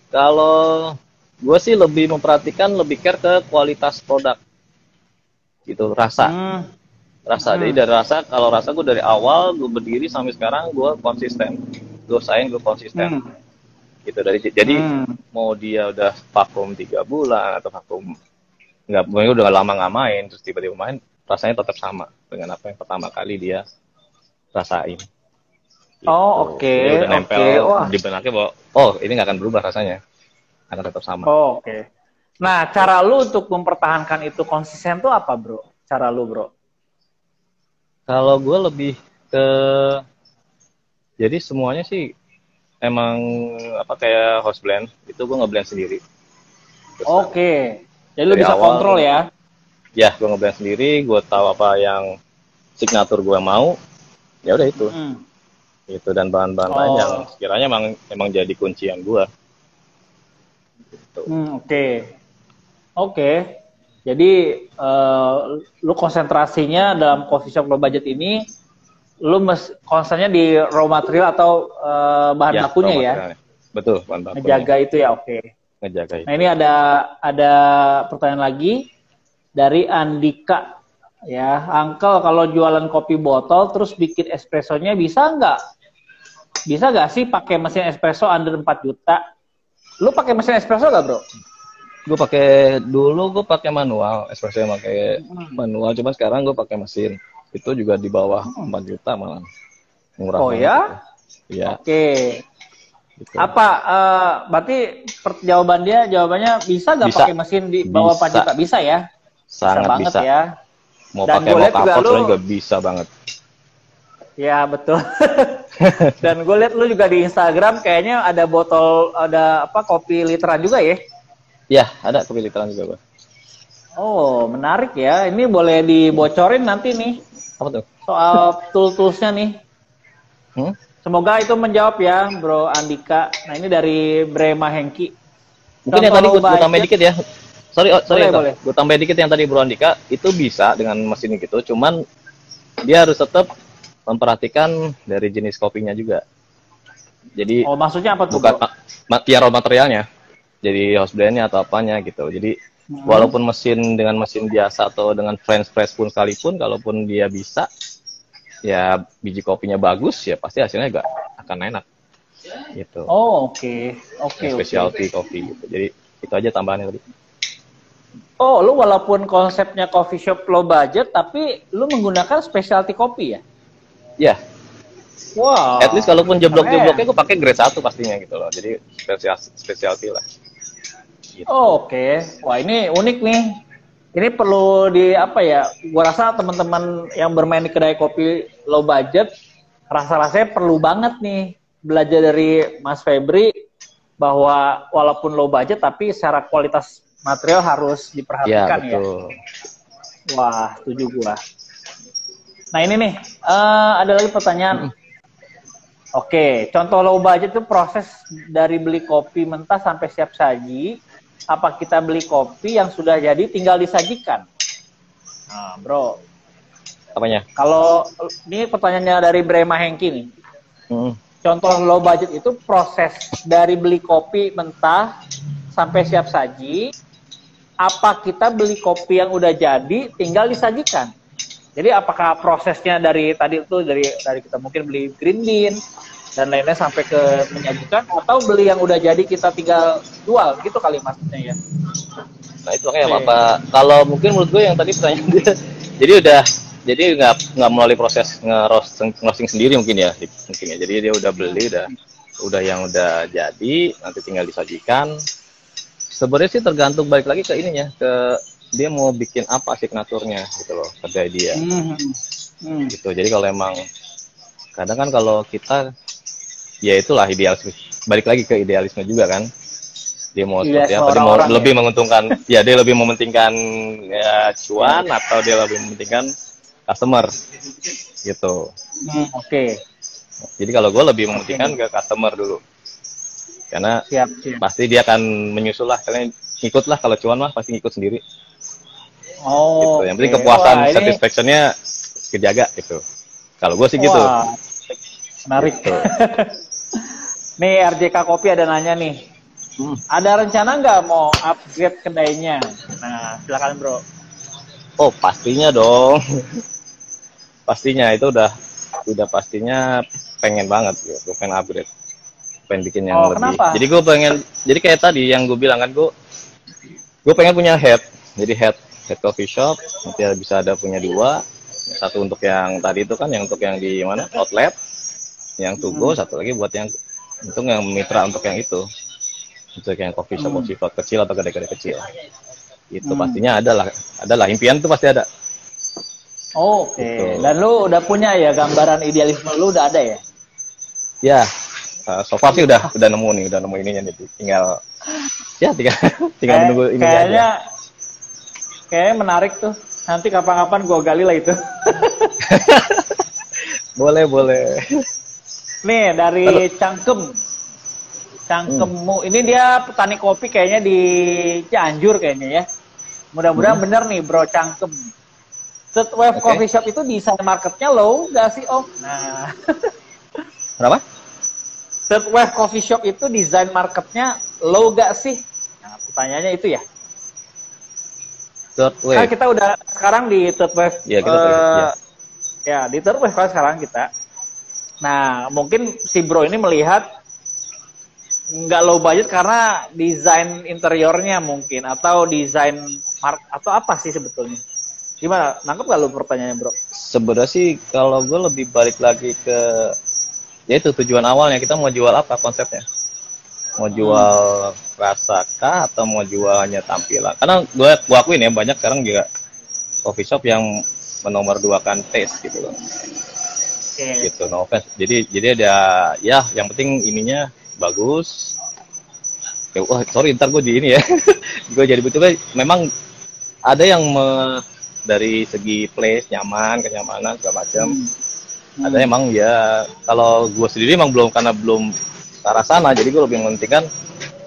Kalau gue sih lebih memperhatikan, lebih care ke kualitas produk. Gitu, rasa. Jadi dari rasa, kalau rasa gue dari awal gue berdiri sampai sekarang gue konsisten. Gue konsisten. Gitu jadi mau dia udah vakum 3 bulan atau vakum mungkin udah lama nggak main, terus tiba-tiba main, rasanya tetap sama dengan apa yang pertama kali dia rasain. Gitu. Oke. Udah nempel di benaknya bahwa ini nggak akan berubah rasanya, akan tetap sama. Oke. Nah, cara lu untuk mempertahankan itu konsisten tuh apa, Bro? Cara lu, Bro? Kalau gue lebih ke, jadi semuanya sih emang apa kayak house blend, itu gue nge-blend sendiri. Oke. Jadi lu bisa kontrol ya? Ya, gue nge-blend sendiri, gue tahu apa yang signature gue mau, ya udah itu. Itu dan bahan-bahan lain yang sekiranya emang jadi kuncian gue. Gitu. Oke. Jadi lu konsentrasinya dalam coffee shop low budget ini, lu konsennya di raw material atau bahan bakunya ya? Betul, bahan bakunya. Ngejaga itu ya, oke. Ngejaga itu. Nah, ini ada pertanyaan lagi dari Andika. Ya, Uncle, kalau jualan kopi botol terus bikin espressonya bisa nggak? Bisa nggak sih pakai mesin espresso under 4 juta? Lu pakai mesin espresso nggak, Bro? Gue pakai manual, espresso yang pakai manual, cuman sekarang gue pakai mesin. Itu juga di bawah 4 juta malah. Murah. Oh ya? Iya. Oke. Gitu. Apa berarti jawabannya bisa nggak pakai mesin di bawah 4 juta? Bisa ya? Sangat bisa. Ya. Mau pakai mockup juga bisa banget. Ya, betul. Dan gue lihat lu juga di Instagram kayaknya ada kopi literan juga ya? Ya, ada kopi literan juga, Bang. Oh, menarik ya. Ini boleh dibocorin nanti nih. Apa tuh? Soal tool-toolsnya nih. Semoga itu menjawab ya, Bro Andika. Nah, ini dari Brema Hengki. Mungkin yang tadi gue tambahin dikit ya. Sorry, boleh. Gue tambahin dikit yang tadi Bro Andika. Itu bisa dengan mesin gitu. Cuman dia harus tetap memperhatikan dari jenis kopinya juga. Jadi maksudnya apa tuh? Bukan raw materialnya. Jadi house blend-nya atau apanya gitu. Jadi walaupun dengan mesin biasa atau dengan French press pun sekalipun, kalaupun dia bisa, ya biji kopinya bagus, ya pasti hasilnya juga akan enak. Gitu. Oke. Specialty kopi gitu. Jadi itu aja tambahannya tadi. Oh, lu walaupun konsepnya coffee shop low budget, tapi lu menggunakan specialty kopi ya? Ya. Wow. At least kalaupun jeblok-jebloknya gue pakai grade 1 pastinya gitu loh. Jadi specialty lah. Gitu. Oke. Wah, ini unik nih. Ini perlu gua rasa teman-teman yang bermain di kedai kopi low budget rasa-rasanya perlu banget nih belajar dari Mas Febri bahwa walaupun low budget tapi secara kualitas material harus diperhatikan ya. Betul. Wah, setuju gua. Nah, ini nih ada lagi pertanyaan. Oke, contoh low budget itu proses dari beli kopi mentah sampai siap saji. Apa kita beli kopi yang sudah jadi tinggal disajikan? Nah, Bro. Apanya? Kalau ini pertanyaannya dari Brema Hengki nih. Contoh low budget itu proses dari beli kopi mentah sampai siap saji. Apa kita beli kopi yang udah jadi tinggal disajikan? Jadi apakah prosesnya dari tadi itu dari kita mungkin beli green bean dan lainnya sampai ke menyajikan, atau beli yang udah jadi kita tinggal jual gitu kali maksudnya ya? Nah itu makanya apa? Kalau mungkin menurut gue yang tadi pertanyaan dia, jadi jadi nggak melalui proses ngerosting sendiri mungkin ya. Jadi dia udah beli, udah yang udah jadi, nanti tinggal disajikan. Sebenarnya sih tergantung balik lagi ke ininya, ke dia mau bikin apa signaturnya gitu loh, pada dia. Gitu. Jadi kalau emang kadang kan kalau kita ya itulah idealisme, balik lagi ke idealisme juga kan. Dia mau seperti apa? Dia mau lebih menguntungkan, ya dia lebih mementingkan ya cuan atau dia lebih mementingkan customer gitu. Oke. Jadi kalau gue lebih mementingkan ke customer dulu, karena pasti dia akan menyusul lah, karena ikutlah kalau cuan mah pasti ikut sendiri. Gitu. Yang penting kepuasan, satisfaction-nya kejaga gitu. Kalau gue sih gitu. Menarik. Gitu. Nih RJK Kopi ada nanya nih. Ada rencana nggak mau upgrade kedainya? Nah, silakan bro. Oh pastinya dong. Pastinya itu udah pastinya pengen banget gue pengen upgrade, pengen bikin yang lebih. Kenapa? Jadi gue pengen, jadi kayak tadi yang gue bilang kan, gue pengen punya head coffee shop, nanti bisa ada punya 2, satu untuk yang tadi itu kan, yang untuk yang di mana outlet, yang to go, satu lagi buat yang untuk yang mitra untuk yang itu, untuk yang coffee shop kecil atau kedai-kedai kecil. Itu pastinya adalah impian tuh pasti ada. Oke. Gitu. Dan lu udah punya ya gambaran idealisme lu udah ada ya? Ya, so far sih udah nemu ininya nih, tinggal menunggu ini aja. Kayaknya menarik tuh. Nanti kapan-kapan gua gali lah itu. boleh. Nih dari Cangkemmu, ini dia petani kopi kayaknya di Cianjur kayaknya ya. Mudah-mudahan bener nih bro Cangkem. Third Wave Coffee Shop itu desain marketnya low gak sih Om? Nah. Kenapa? Third Wave Coffee Shop itu desain marketnya low gak sih? Nah, pertanyaannya itu ya. Third Wave. Nah, kita udah sekarang di Third Wave. Ya, kita ya, di Third Wave sekarang kita. Nah, mungkin si bro ini melihat nggak low budget karena desain interiornya mungkin, atau desain atau apa sih sebetulnya? Gimana? Nangkep gak lu pertanyaannya bro? Sebenarnya sih kalau gue lebih balik lagi ke ya itu tujuan awalnya, kita mau jual apa konsepnya, mau jual rasa kah atau mau jualnya tampilan. Karena gue akuin ya, banyak sekarang juga coffee shop yang menomorduakan taste gitu loh. Gitu, no offense. Jadi ada ya yang penting ininya bagus. Ya, sorry ntar gue di ini ya. Gue jadi betul memang ada yang dari segi place, kenyamanan segala macam. Ada emang ya, kalau gue sendiri emang belum, karena belum ke arah sana, jadi gue lebih mementingkan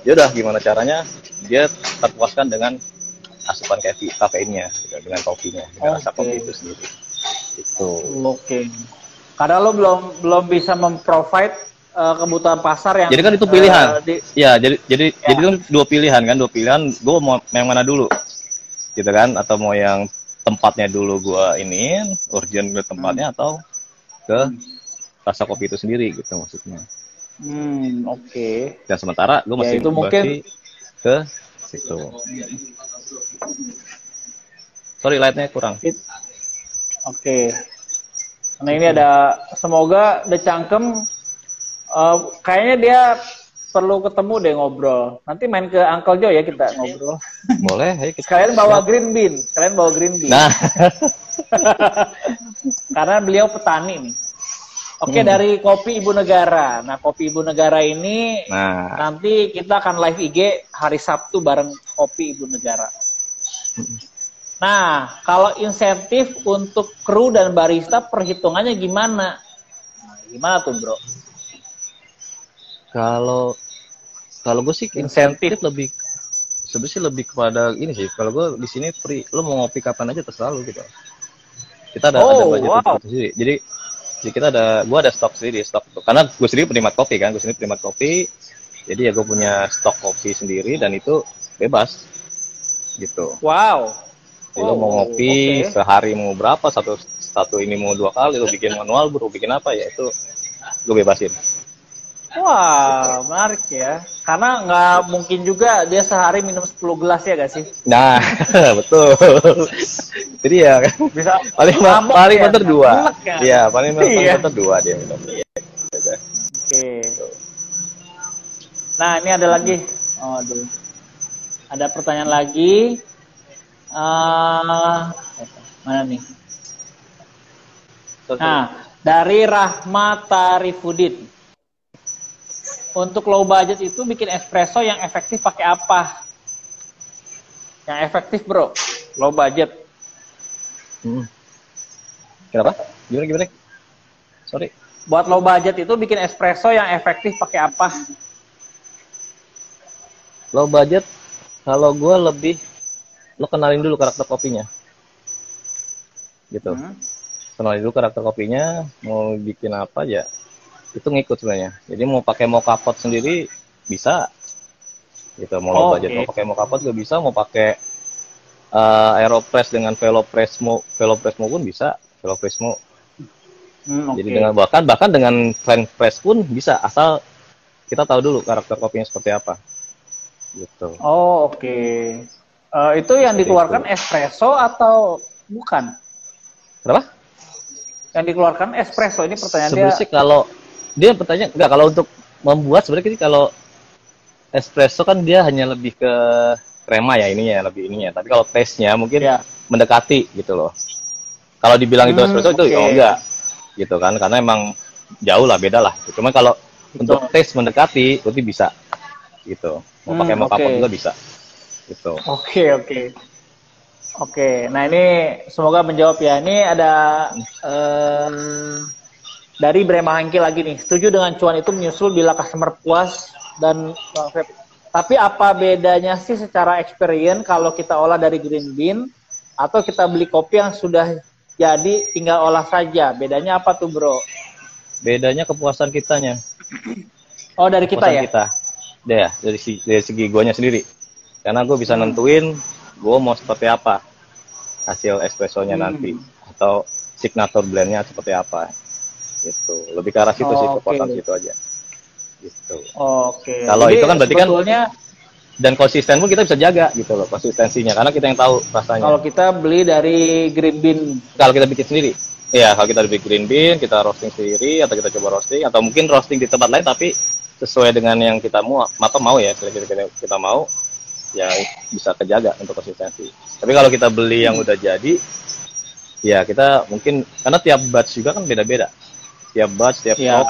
ya udah gimana caranya dia terpuaskan dengan asupan kafeinnya gitu, dengan kopinya, dengan rasa kopi itu sendiri. Itu. Karena lo belum bisa memprovide kebutuhan pasar yang. Jadi kan itu pilihan. Jadi itu dua pilihan. Gue mau yang mana dulu, gitu kan? Atau mau yang tempatnya dulu gue iniin, urgent ke tempatnya, atau ke rasa kopi itu sendiri gitu maksudnya. Dan sementara gue masih itu mungkin ke situ. Sorry, lightnya kurang. Nah ini ada, semoga The Cangkem kayaknya dia perlu ketemu deh ngobrol. Nanti main ke Uncle Joe ya kita ngobrol. Boleh, ayo kita. Kalian bawa green bean. Nah. Karena beliau petani nih. Dari Kopi Ibu Negara. Nah, Kopi Ibu Negara ini nanti kita akan live IG hari Sabtu bareng Kopi Ibu Negara. Nah, kalau insentif untuk kru dan barista perhitungannya gimana? Gimana tuh, Bro? Kalau gue sih insentif sebenarnya lebih kepada ini sih. Kalau gue di sini free, lo mau ngopi kapan aja terserah lo gitu. Kita ada budget sendiri. Jadi gue ada stok sendiri, karena gue sendiri penikmat kopi, jadi ya gue punya stok kopi sendiri dan itu bebas gitu. Jadi lo mau ngopi sehari mau berapa, satu ini mau 2 kali, lo bikin manual, bro, bikin apa ya, itu gue bebasin Wah, menarik ya. Karena nggak mungkin juga dia sehari minum 10 gelas ya gak sih? Nah, betul. Jadi ya Bisa paling mabok paling ya, banter dua. enak ya. Iya, paling Iya. banter dua dia minum. Iya. Udah. Oke. Nah, ini ada lagi. Oh, aduh. Ada pertanyaan lagi. Mana nih? Nah, dari Rahmat Tarifudin. Untuk low budget itu bikin espresso yang efektif pakai apa? Yang efektif bro, low budget. Kenapa? Gimana? Sorry. Buat low budget itu bikin espresso yang efektif pakai apa? Low budget, kalau gue lebih, lo kenalin dulu karakter kopinya. Gitu. Kenalin dulu karakter kopinya, mau bikin apa ya, itu ngikut sebenarnya. Jadi mau pakai mocha pot sendiri, bisa. Gitu, mau low budget. Mau pakai mocha pot juga bisa, mau pakai Aeropress dengan Velopressmo pun bisa. Velopressmo. Jadi dengan bahkan dengan French press pun bisa, asal kita tahu dulu karakter kopinya seperti apa. Gitu. Oh, oke. Itu yang dikeluarkan espresso atau bukan? Kenapa? Yang dikeluarkan espresso, ini pertanyaan sebenarnya dia. Sih kalau dia bertanya enggak, kalau untuk membuat sebenarnya kalau espresso kan dia hanya lebih ke krema ya ininya, lebih ininya. Tapi kalau taste-nya mungkin mendekati gitu loh. Kalau dibilang itu espresso itu enggak gitu kan, karena emang jauh lah, beda lah. Cuma kalau untuk taste mendekati berarti bisa gitu. Mau pakai mocha pot juga bisa gitu. Oke, nah ini semoga menjawab ya. Ini ada dari Brema Hengki lagi nih. Setuju dengan cuan itu menyusul bila customer puas dan tapi apa bedanya sih secara experience kalau kita olah dari green bean atau kita beli kopi yang sudah jadi tinggal olah saja? Bedanya apa tuh bro? Bedanya kepuasan kitanya. Oh dari kita ya? Kita. Ya, dari segi guanya sendiri. Karena gue bisa nentuin gue mau seperti apa hasil espressonya nanti, atau signature blendnya seperti apa gitu. Lebih ke arah situ sih, kepuasan situ aja gitu. Kalau itu kan berarti sebetulnya, kan dan konsisten pun kita bisa jaga gitu loh, konsistensinya, karena kita yang tahu rasanya. Kalau kita beli dari green bean, kalau kita bikin sendiri ya, kalau kita bikin green bean, kita roasting sendiri, atau kita coba roasting, atau mungkin roasting di tempat lain tapi sesuai dengan yang kita mau ya, kita mau ya, bisa kejaga untuk konsistensi. Tapi kalau kita beli yang udah jadi, ya kita mungkin, karena tiap batch juga kan beda-beda, tiap batch, tiap crop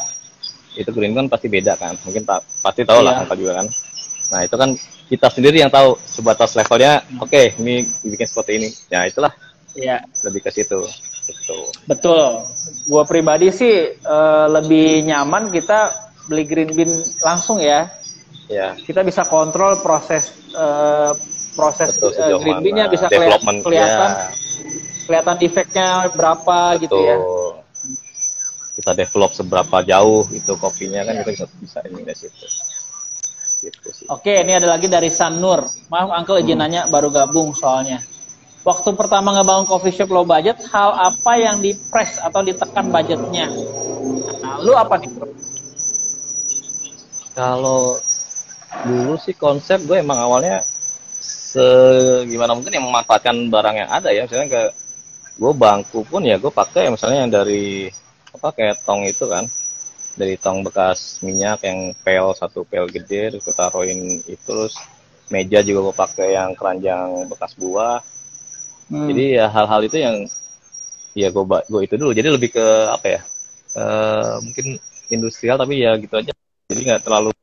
itu green kan pasti beda kan, mungkin pasti tahu lah angka juga kan. Nah itu kan kita sendiri yang tahu sebatas levelnya. Oke, ini dibikin seperti ini, ya itulah, lebih ke situ gitu. Betul, gua pribadi sih lebih nyaman kita beli green bean langsung ya. Kita bisa kontrol proses green bean-nya, bisa kelihatan defeknya berapa. Betul. Gitu ya. Kita develop seberapa jauh itu kopinya kan, kita bisa ini dari situ. Gitu sih. Oke, ini ada lagi dari Sanur. Maaf Uncle, izin nanya, baru gabung soalnya. Waktu pertama ngebangun coffee shop low budget, hal apa yang di-press atau ditekan budgetnya? Nah, lu apa nih bro? Kalau dulu sih konsep gue emang awalnya gimana mungkin yang memanfaatkan barang yang ada ya. Misalnya kayak gue bangku pun ya gue pakai misalnya yang dari kayak tong itu kan, dari tong bekas minyak yang satu pel gede, terus gue taruhin itu. Terus meja juga gue pakai yang keranjang bekas buah. Jadi ya hal-hal itu yang ya gue itu dulu. Jadi lebih ke apa ya, mungkin industrial tapi ya gitu aja. Jadi nggak terlalu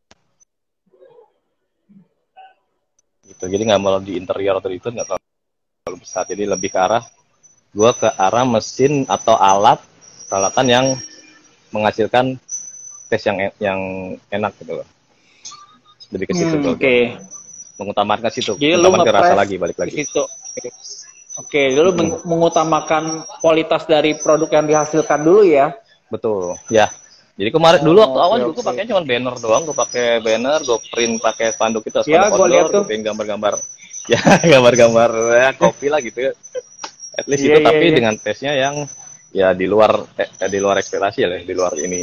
gitu. Jadi nggak malah di interior atau itu nggak terlalu besar. Jadi lebih ke arah mesin atau peralatan yang menghasilkan taste yang enak gitu loh. Lebih ke situ. Mengutamakan situ. Mengutamakan rasa lagi, balik lagi. Lu mengutamakan kualitas dari produk yang dihasilkan dulu ya. Betul. Ya. Jadi kemarin dulu waktu awal juga gue pakainya cuma banner doang. Gue pakai banner, gue print pakai spanduk itu, spanduk outdoor, gue print gambar-gambar. Ya, gambar-gambar ya, kopi lah gitu. At least itu, tapi dengan taste-nya yang ya di luar ekspektasi ya, di luar ini.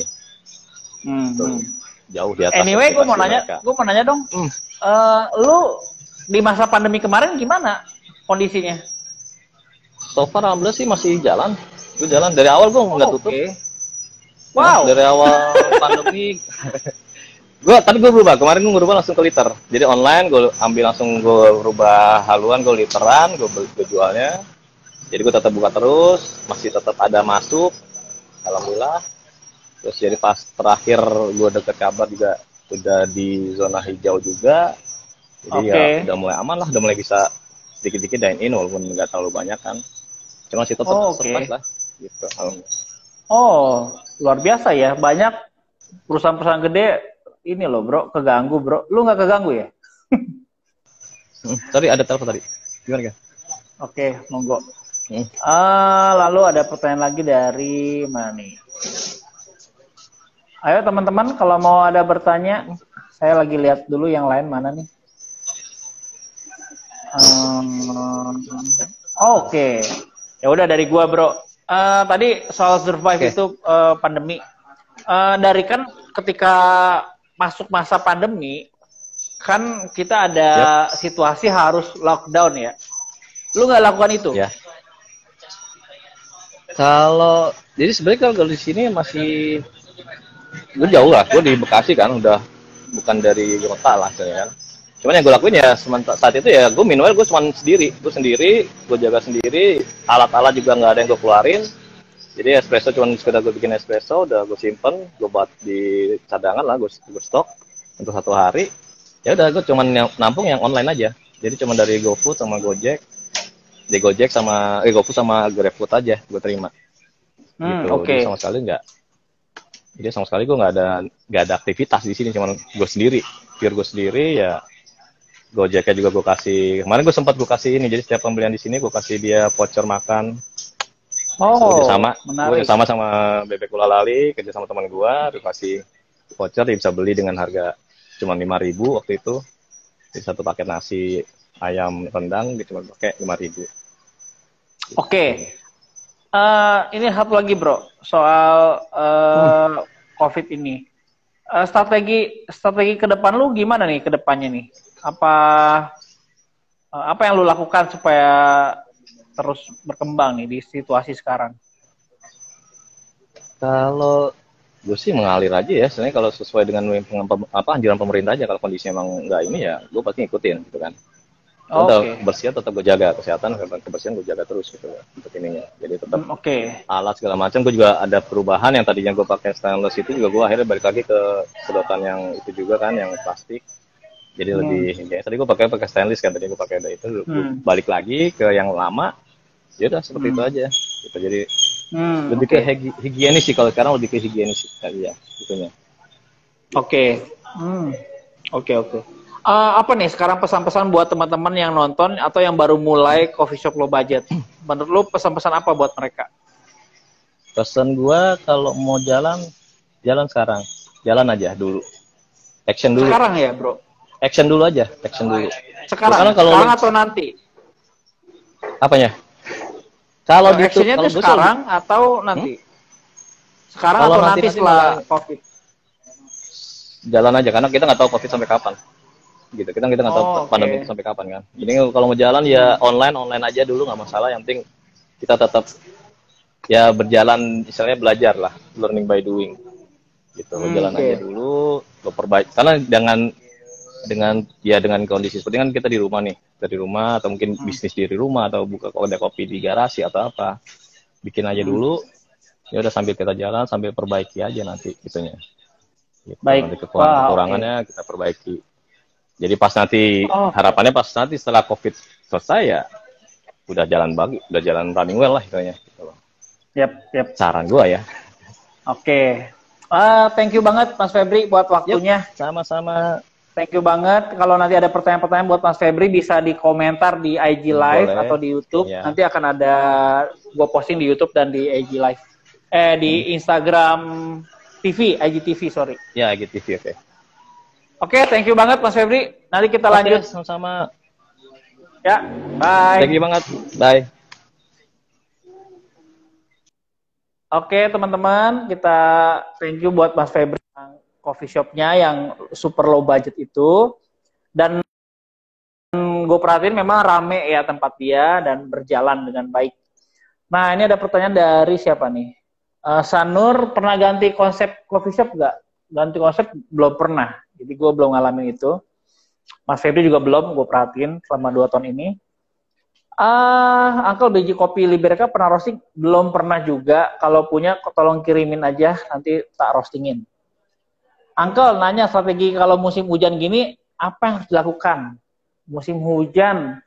jauh di atas. Anyway, gue mau nanya dong. Lu di masa pandemi kemarin gimana kondisinya? So far alhamdulillah sih masih jalan. Gue jalan dari awal, gue nggak tutup. Wow. Dari awal pandemi. Tapi gue berubah. Kemarin gue berubah langsung ke liter. Jadi online gue ambil langsung, gue berubah haluan, gue literan, gue jualnya. Jadi gue tetap buka terus, masih tetap ada masuk. Alhamdulillah. Terus jadi pas terakhir gue deket kabar juga udah di zona hijau juga. Jadi ya udah mulai aman lah, udah mulai bisa sedikit-sedikit dine in walaupun nggak terlalu banyak kan. Cuma masih tetap surprise lah. Gitu. Oh, luar biasa ya. Banyak perusahaan-perusahaan gede ini loh bro, keganggu bro. Lu nggak keganggu ya? Sorry, ada telepon tadi. Gimana kan? Oke, monggo. Lalu ada pertanyaan lagi dari mana nih? Ayo teman-teman, kalau mau ada bertanya, saya lagi lihat dulu yang lain mana nih. Oke. Ya udah dari gua bro. Tadi soal survive itu pandemi. Dari kan ketika masuk masa pandemi, kan kita ada situasi harus lockdown ya. Lu nggak lakukan itu? Ya. Jadi sebenarnya kalau di sini masih, gue jauh lah. Gue di Bekasi kan, udah bukan dari kota lah saya kan. Cuman yang gue lakuin ya saat itu ya gue minuman gue cuma sendiri, gue jaga sendiri, alat-alat juga nggak ada yang gue keluarin. Jadi espresso cuma sekedar gue bikin espresso, udah gue simpen, gue buat di cadangan lah, gue stok untuk 1 hari. Ya udah gue cuma nampung yang online aja. Jadi cuma dari GoFood sama Gojek, GoFood sama GrabFood aja gue terima. Gitu. Jadi sama sekali gue nggak ada aktivitas di sini, cuma gue sendiri, pure gue sendiri ya. Gojeknya juga gue kasih, kemarin gue sempat gue kasih ini, jadi setiap pembelian di sini gue kasih dia voucher makan. Gue sama Bebek Kulalali, kerja sama teman gue kasih voucher, dia bisa beli dengan harga cuma 5.000 waktu itu. Jadi 1 paket nasi ayam rendang dia cuma pakai 5.000. Oke. Ini satu lagi bro, soal COVID ini. Strategi ke depan lu gimana nih ke depannya nih? Apa yang lu lakukan supaya terus berkembang nih di situasi sekarang? Kalau gue sih mengalir aja ya, sebenarnya kalau sesuai dengan anjuran pemerintah aja. Kalau kondisinya emang nggak ini ya, gue pasti ngikutin gitu kan. Kebersihan tetap gue jaga, kesehatan, kebersihan gue jaga terus gitu untuk ininya. Jadi tetap alat segala macam. Gue juga ada perubahan, yang tadinya gue pakai stainless itu juga gue akhirnya balik lagi ke sedotan yang itu juga kan, yang plastik. Jadi lebih, ya, tadi gue pakai stainless kan, tadi gue pakai itu, balik lagi ke yang lama. Ya udah seperti itu aja. Gitu. Jadi lebih ke higienis sih, kalau sekarang lebih ke higienis sih kali ya, gitunya. Oke. Apa nih sekarang pesan-pesan buat teman-teman yang nonton atau yang baru mulai coffee shop low budget? Menurut lu pesan-pesan apa buat mereka? Pesan gue kalau mau jalan sekarang, jalan aja dulu, action dulu. Sekarang ya bro? Action dulu aja, Sekarang atau nanti? Apanya? Kalau actionnya itu sekarang atau nanti? Sekarang atau nanti setelah COVID? Jalan aja, karena kita nggak tahu COVID sampai kapan. Gitu, kita nggak tahu pandemi itu sampai kapan kan. Jadi kalau mau jalan ya online aja dulu, nggak masalah. Yang penting kita tetap ya berjalan, misalnya belajar lah, learning by doing. Gitu, jalan aja dulu, lo perbaiki. Karena dengan kondisi seperti kan kita di rumah nih, atau mungkin bisnis di rumah, atau buka kedai kopi di garasi atau apa, bikin aja dulu. Ya udah sambil kita jalan, sambil perbaiki aja nanti gitunya. Gitu. Nanti kekurangannya kita perbaiki. Jadi pas nanti harapannya pas nanti setelah COVID selesai ya udah jalan running well lah istilahnya. Gitu. Yep. Saran gua ya. Oke. Thank you banget Mas Febri buat waktunya. Sama-sama. Thank you banget. Kalau nanti ada pertanyaan-pertanyaan buat Mas Febri bisa di komentar di IG Live atau di YouTube. Yeah. Nanti akan ada gua posting di YouTube dan di IG Live. Di Instagram TV, IGTV, sorry. Ya, IGTV, oke. Oke, thank you banget Mas Febri. Nanti kita lanjut. Sama-sama. Ya, bye. Thank you banget. Bye. Oke, teman-teman, kita thank you buat Mas Febri yang coffee shopnya yang super low budget itu. Dan gue perhatiin memang rame ya tempat dia dan berjalan dengan baik. Nah, ini ada pertanyaan dari siapa nih? Sanur, pernah ganti konsep coffee shop nggak? Ganti konsep belum pernah. Jadi gue belum ngalamin itu. Mas Febri juga belum, gue perhatiin selama 2 tahun ini. Uncle biji kopi Liberka pernah roasting? Belum pernah juga. Kalau punya, tolong kirimin aja, nanti tak roastingin. Uncle nanya strategi kalau musim hujan gini, apa yang harus dilakukan? Musim hujan,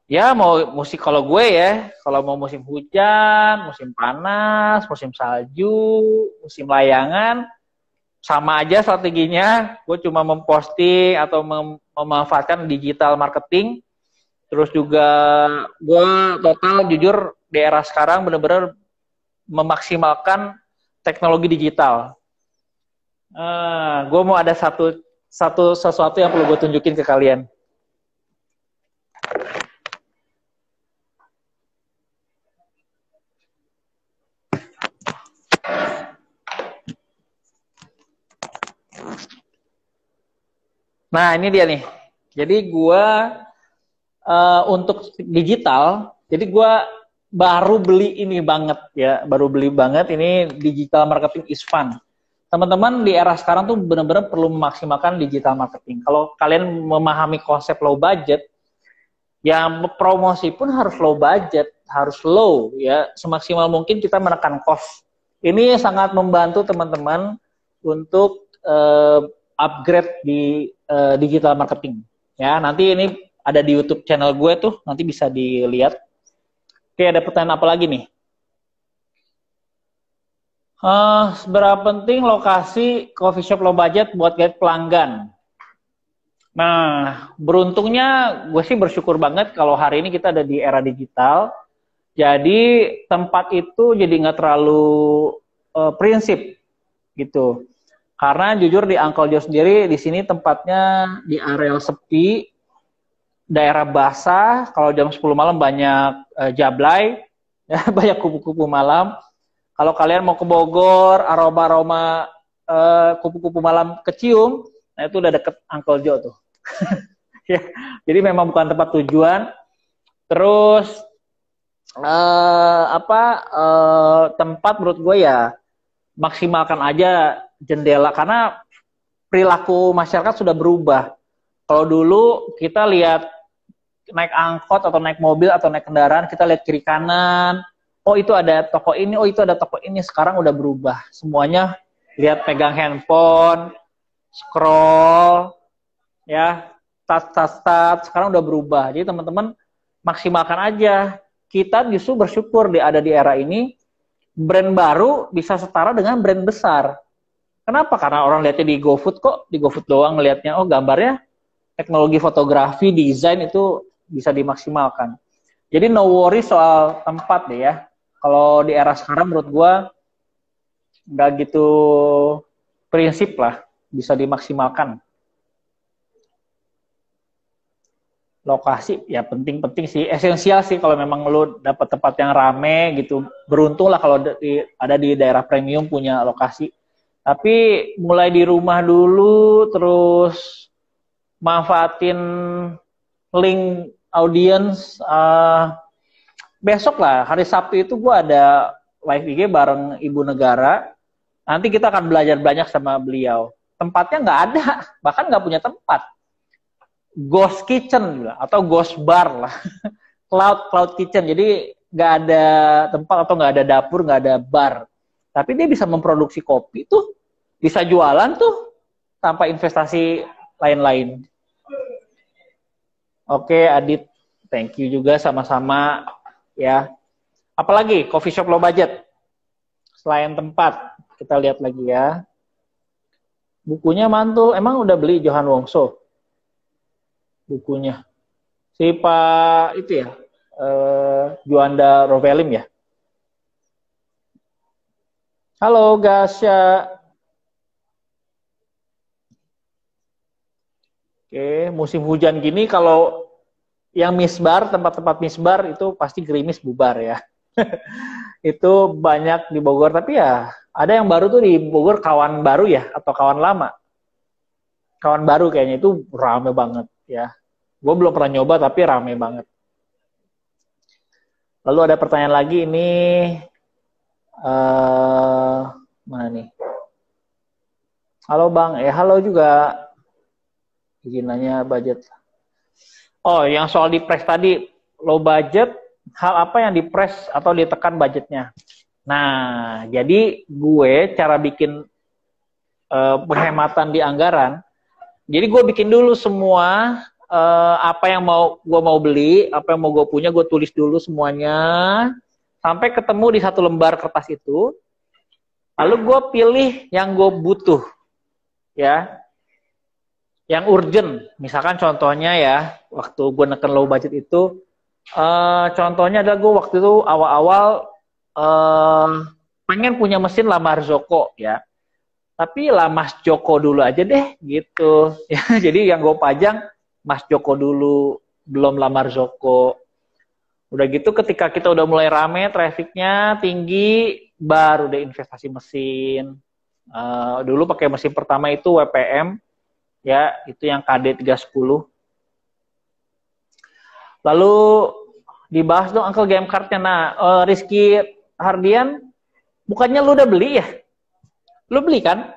ya mau musim kalau gue ya, kalau mau musim hujan, musim panas, musim salju, musim layangan, sama aja strateginya. Gue cuma memposting atau memanfaatkan digital marketing. Terus juga gue total jujur di era sekarang benar-benar memaksimalkan teknologi digital. Gue mau ada sesuatu yang perlu gue tunjukin ke kalian. Nah, ini dia nih. Jadi gue untuk digital, jadi gue baru beli ini banget ya, baru beli banget ini digital marketing is fun. Teman-teman di era sekarang tuh benar-benar perlu memaksimalkan digital marketing. Kalau kalian memahami konsep low budget, ya promosi pun harus low budget, harus low ya, semaksimal mungkin kita menekan cost. Ini sangat membantu teman-teman untuk upgrade di digital marketing. Ya, nanti ini ada di YouTube channel gue tuh, nanti bisa dilihat. Oke, ada pertanyaan apa lagi nih? Seberapa penting lokasi coffee shop low budget buat guide pelanggan? Nah, beruntungnya gue sih bersyukur banget kalau hari ini kita ada di era digital. Jadi tempat itu jadi nggak terlalu prinsip gitu. Karena jujur di Uncle Joe sendiri di sini tempatnya di areal sepi, daerah basah. Kalau jam 10 malam banyak jablay, ya, banyak kupu-kupu malam. Kalau kalian mau ke Bogor, aroma-aroma kupu-kupu malam kecium, nah itu udah deket Uncle Joe tuh. Ya, jadi memang bukan tempat tujuan. Terus tempat menurut gue ya maksimalkan aja jendela, karena perilaku masyarakat sudah berubah. Kalau dulu kita lihat naik angkot atau naik mobil atau naik kendaraan, kita lihat kiri kanan, oh itu ada toko ini, oh itu ada toko ini. Sekarang udah berubah. Semuanya lihat pegang handphone, scroll, ya, tat. Sekarang udah berubah. Jadi teman-teman maksimalkan aja. Kita justru bersyukur ada di era ini, brand baru bisa setara dengan brand besar. Kenapa? Karena orang lihatnya di GoFood kok, di GoFood doang ngelihatnya, oh gambarnya, teknologi fotografi, desain itu bisa dimaksimalkan. Jadi no worry soal tempat deh ya. Kalau di era sekarang menurut gua nggak gitu prinsip lah, bisa dimaksimalkan. Lokasi ya penting-penting sih, esensial sih kalau memang lu dapat tempat yang rame gitu. Beruntung lah kalau ada di daerah premium punya lokasi. Tapi mulai di rumah dulu, terus manfaatin link audience. Besok lah, hari Sabtu itu gue ada live IG bareng Ibu Negara. Nanti kita akan belajar banyak sama beliau. Tempatnya nggak ada, bahkan nggak punya tempat. Ghost kitchen atau ghost bar lah. Cloud kitchen. Jadi nggak ada tempat atau nggak ada dapur, nggak ada bar. Tapi dia bisa memproduksi kopi tuh, bisa jualan tuh tanpa investasi lain-lain. Oke, Adit, thank you juga sama-sama ya. Apalagi coffee shop low budget selain tempat, kita lihat lagi ya. Bukunya mantul, emang udah beli Johan Wongso bukunya? Si Pak itu ya, Juanda Rovelim ya. Halo Gasya. Oke, musim hujan gini kalau yang misbar, tempat-tempat misbar itu pasti gerimis bubar ya. Itu banyak di Bogor, tapi ya ada yang baru tuh di Bogor, kawan baru ya atau kawan lama. kawan baru kayaknya itu rame banget ya. Gue belum pernah nyoba tapi rame banget. Lalu ada pertanyaan lagi ini, mana nih? Halo Bang, halo juga. Izin nanya budget. Oh, yang soal di press tadi, low budget, hal apa yang di press atau ditekan budgetnya? Nah, jadi gue cara bikin penghematan di anggaran, jadi gue bikin dulu semua apa yang gue mau beli, apa yang mau gue punya, gue tulis dulu semuanya, sampai ketemu di satu lembar kertas itu, lalu gue pilih yang gue butuh, ya. Yang urgent, misalkan contohnya ya, waktu gue neken low budget itu, contohnya adalah gue waktu itu awal-awal pengen punya mesin lamar Joko ya, tapi lah Mas Joko dulu aja deh gitu. Ya, jadi yang gue pajang Mas Joko dulu, belum lamar Joko. Udah gitu ketika kita udah mulai rame, trafficnya tinggi, baru deh investasi mesin. Dulu pakai mesin pertama itu WPM. Ya, itu yang KD 310. Lalu dibahas dong Uncle game card-nya. Nah, Rizky Hardian, bukannya lu udah beli ya? Lu beli kan?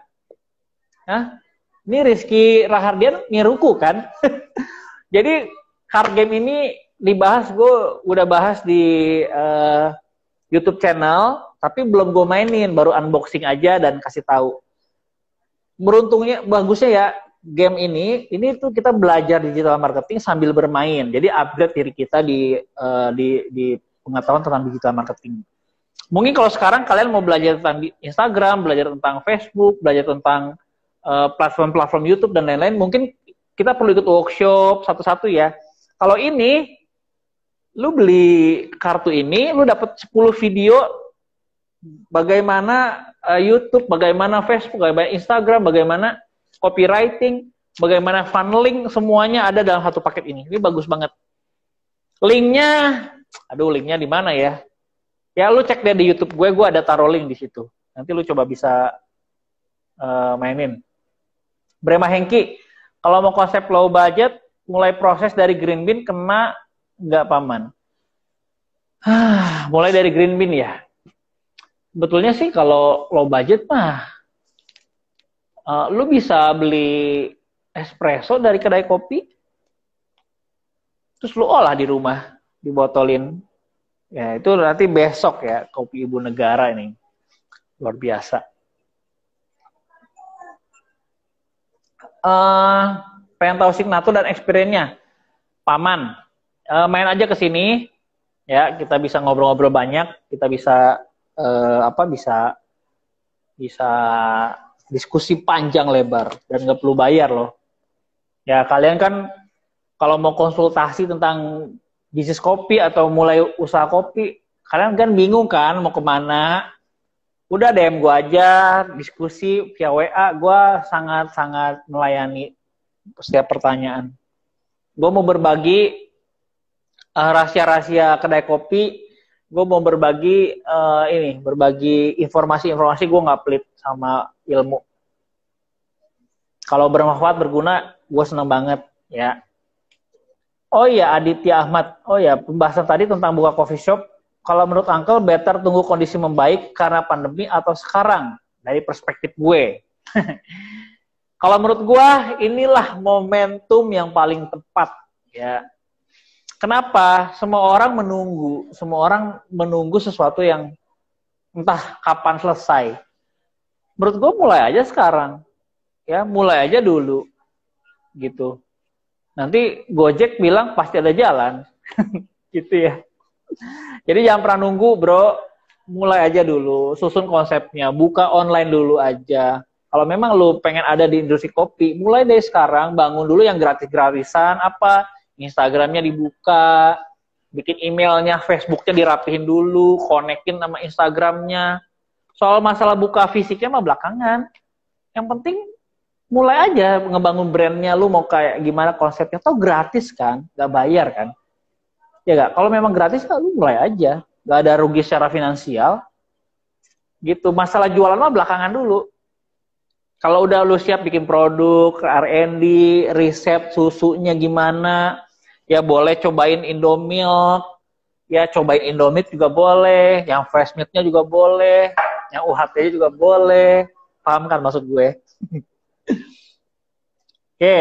Hah? Ini Rizky Rahardian niruku kan? Jadi card game ini dibahas, gue udah bahas di YouTube channel, tapi belum gue mainin, baru unboxing aja dan kasih tahu. Beruntungnya, bagusnya ya, game ini tuh kita belajar digital marketing sambil bermain. Jadi upgrade diri kita di pengetahuan tentang digital marketing. Mungkin kalau sekarang kalian mau belajar tentang Instagram, belajar tentang Facebook, belajar tentang platform-platform YouTube dan lain-lain, mungkin kita perlu ikut workshop satu-satu ya. Kalau ini, lu beli kartu ini, lu dapat 10 video bagaimana YouTube, bagaimana Facebook, bagaimana Instagram, bagaimana copywriting, bagaimana funneling, semuanya ada dalam satu paket ini. Ini bagus banget. Linknya di mana ya? Ya lu cek deh di YouTube gue ada taruh link di situ. Nanti lu coba bisa mainin. Brema Hengki, kalau mau konsep low budget, mulai proses dari green bean kena nggak paman? Mulai dari green bean ya. Betulnya sih kalau low budget mah, lu bisa beli espresso dari kedai kopi, terus lu olah di rumah, dibotolin. Ya, itu nanti besok ya, kopi Ibu Negara ini. Luar biasa. Pengen tahu signatur dan experience-nya. Paman, main aja ke sini, ya, kita bisa ngobrol-ngobrol banyak, kita bisa, bisa diskusi panjang lebar dan nggak perlu bayar loh. Ya kalian kan kalau mau konsultasi tentang bisnis kopi atau mulai usaha kopi, kalian kan bingung kan mau kemana? Udah DM gue aja, diskusi via WA, gue sangat-sangat melayani setiap pertanyaan. Gue mau berbagi rahasia-rahasia kedai kopi, gue mau berbagi berbagi informasi-informasi, gue nggak pelit sama ilmu. Kalau bermanfaat, berguna, gue seneng banget ya. Oh iya, Aditya Ahmad. Oh ya, pembahasan tadi tentang buka coffee shop. Kalau menurut Uncle, better tunggu kondisi membaik karena pandemi atau sekarang? Dari perspektif gue. Kalau menurut gue, inilah momentum yang paling tepat ya. Kenapa? Semua orang menunggu sesuatu yang entah kapan selesai. Menurut gue mulai aja sekarang. Ya, mulai aja dulu. Gitu. Nanti Gojek bilang pasti ada jalan. Gitu ya. Jadi jangan pernah nunggu, bro. Mulai aja dulu, susun konsepnya, buka online dulu aja. Kalau memang lu pengen ada di industri kopi, mulai dari sekarang, bangun dulu yang gratis-gratisan, apa, Instagramnya dibuka, bikin emailnya, Facebooknya dirapihin dulu, konekin sama Instagramnya. Soal masalah buka fisiknya mah belakangan. Yang penting mulai aja ngebangun brandnya, lu mau kayak gimana konsepnya, tau gratis kan, gak bayar kan. Ya gak, kalau memang gratis, lu mulai aja. Gak ada rugi secara finansial. Gitu, masalah jualan mah belakangan dulu. Kalau udah lu siap bikin produk, R&D, riset susunya gimana, ya boleh cobain Indomilk, ya cobain Indomie juga boleh, yang fresh milk-nya juga boleh, yang UHT-nya juga boleh. Paham kan maksud gue? Oke.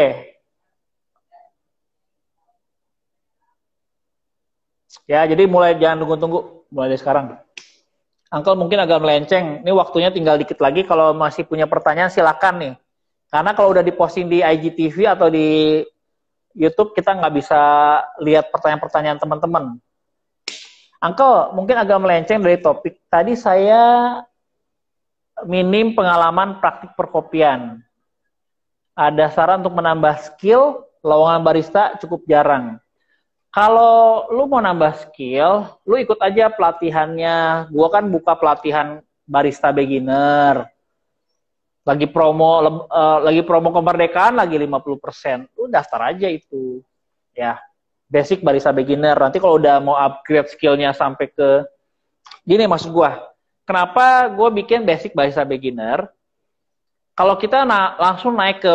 Ya, jadi mulai jangan tunggu-tunggu, mulai dari sekarang. Uncle mungkin agak melenceng. Ini waktunya tinggal dikit lagi. Kalau masih punya pertanyaan silakan nih. Karena kalau udah diposting di IGTV atau di YouTube kita nggak bisa lihat pertanyaan-pertanyaan teman-teman. Uncle mungkin agak melenceng dari topik. Tadi saya minim pengalaman praktik perkopian. Ada saran untuk menambah skill, lowongan barista cukup jarang. Kalau lu mau nambah skill, lu ikut aja pelatihannya. Gua kan buka pelatihan barista beginner. Lagi promo kemerdekaan lagi 50%. Lu daftar aja itu. Ya, basic barista beginner. Nanti kalau udah mau upgrade skillnya sampai ke gini maksud gua. Kenapa gua bikin basic barista beginner? Kalau kita langsung naik ke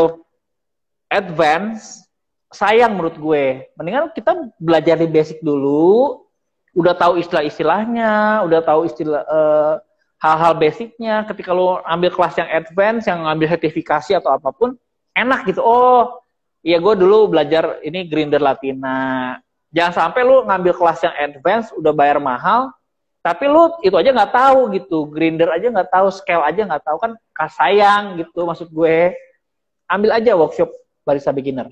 advance, sayang menurut gue. Mendingan kita belajar di basic dulu, udah tahu istilah-istilahnya, udah tahu hal-hal basicnya. Ketika lo ambil kelas yang advance, yang ngambil sertifikasi atau apapun, enak gitu. Oh, iya gue dulu belajar ini grinder Latina. Jangan sampai lo ngambil kelas yang advance, udah bayar mahal, tapi lo itu aja nggak tahu gitu. Grinder aja nggak tahu, scale aja nggak tahu, kan sayang gitu maksud gue. Ambil aja workshop barista beginner.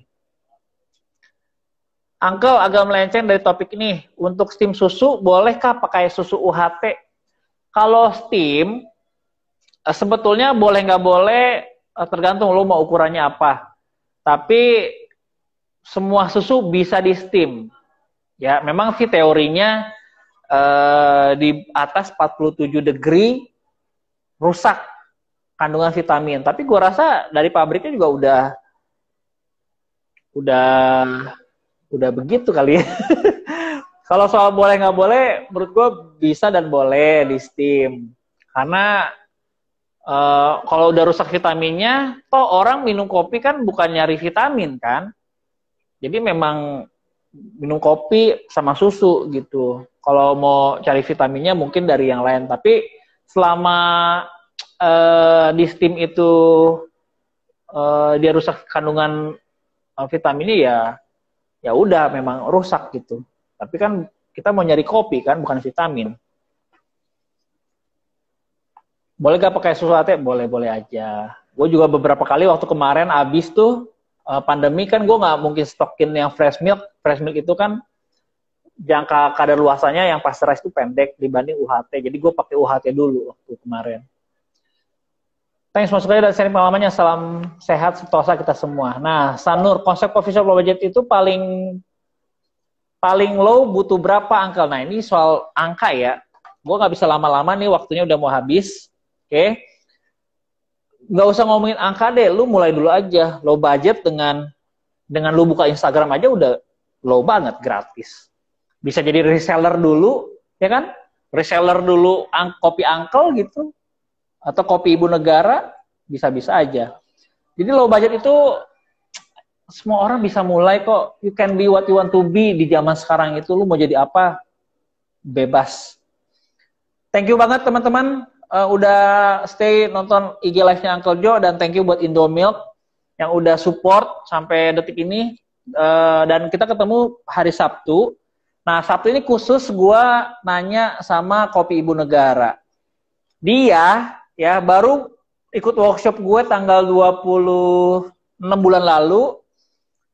Uncle agak melenceng dari topik ini. Untuk steam susu, bolehkah pakai susu UHT? Kalau steam, sebetulnya boleh nggak boleh, tergantung lo mau ukurannya apa. Tapi semua susu bisa di steam. Ya, memang sih teorinya di atas 47 degree rusak kandungan vitamin. Tapi gue rasa dari pabriknya juga udah begitu kali ya. Kalau soal boleh nggak boleh, menurut gue bisa dan boleh di steam. Karena kalau udah rusak vitaminnya, toh orang minum kopi kan bukan nyari vitamin kan. Jadi memang minum kopi sama susu gitu. Kalau mau cari vitaminnya mungkin dari yang lain. Tapi selama di steam itu dia rusak kandungan vitaminnya, ya udah memang rusak gitu. Tapi kan kita mau nyari kopi kan, bukan vitamin. Boleh gak pakai susu latte? Boleh-boleh aja. Gue juga beberapa kali waktu kemarin abis tuh pandemi kan gue nggak mungkin stokin yang fresh milk. Fresh milk itu kan jangka kadaluarsanya yang pasteurized itu pendek dibanding UHT. Jadi gue pakai UHT dulu waktu kemarin. Thanks Mas Kaya dan sharing pengalamannya. Salam sehat, sentosa kita semua. Nah, Sanur, konsep coffee shop low budget itu paling low butuh berapa, Uncle? Nah, ini soal angka ya. Gue nggak bisa lama-lama nih, waktunya udah mau habis. Oke. Nggak usah ngomongin angka deh, lu mulai dulu aja. Low budget dengan lu buka Instagram aja udah low banget, gratis. Bisa jadi reseller dulu, ya kan? Reseller dulu kopi Uncle gitu. Atau kopi ibu negara, bisa-bisa aja. Jadi low budget itu semua orang bisa mulai kok. You can be what you want to be di zaman sekarang itu. Lu mau jadi apa? Bebas. Thank you banget teman-teman. Udah stay nonton IG live-nya Uncle Joe. Dan thank you buat Indomilk yang udah support sampai detik ini. Dan kita ketemu hari Sabtu. Nah, Sabtu ini khusus gue nanya sama kopi ibu negara. Dia ya baru ikut workshop gue tanggal 26 bulan lalu,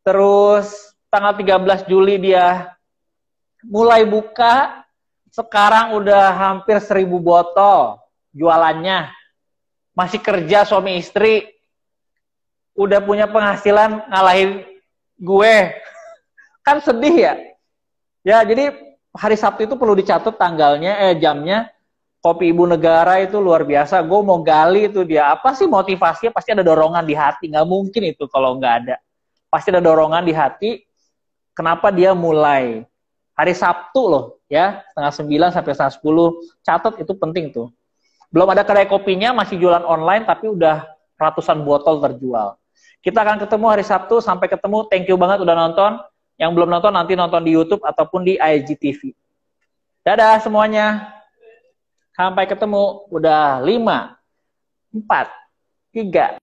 terus tanggal 13 Juli dia mulai buka, sekarang udah hampir 1.000 botol jualannya, masih kerja suami istri, udah punya penghasilan ngalahin gue, kan sedih ya. Ya jadi hari Sabtu itu perlu dicatat tanggalnya, jamnya. Kopi ibu negara itu luar biasa. Gue mau gali itu dia. Apa sih motivasinya? Pasti ada dorongan di hati. Nggak mungkin itu kalau nggak ada. Pasti ada dorongan di hati. Kenapa dia mulai? Hari Sabtu loh. Ya, setengah 9 sampai setengah 10. Catat itu penting tuh. Belum ada kedai kopinya, masih jualan online, tapi udah ratusan botol terjual. Kita akan ketemu hari Sabtu, sampai ketemu. Thank you banget udah nonton. Yang belum nonton nanti nonton di YouTube ataupun di IGTV. Dadah semuanya. Sampai ketemu. Udah 5, 4, 3.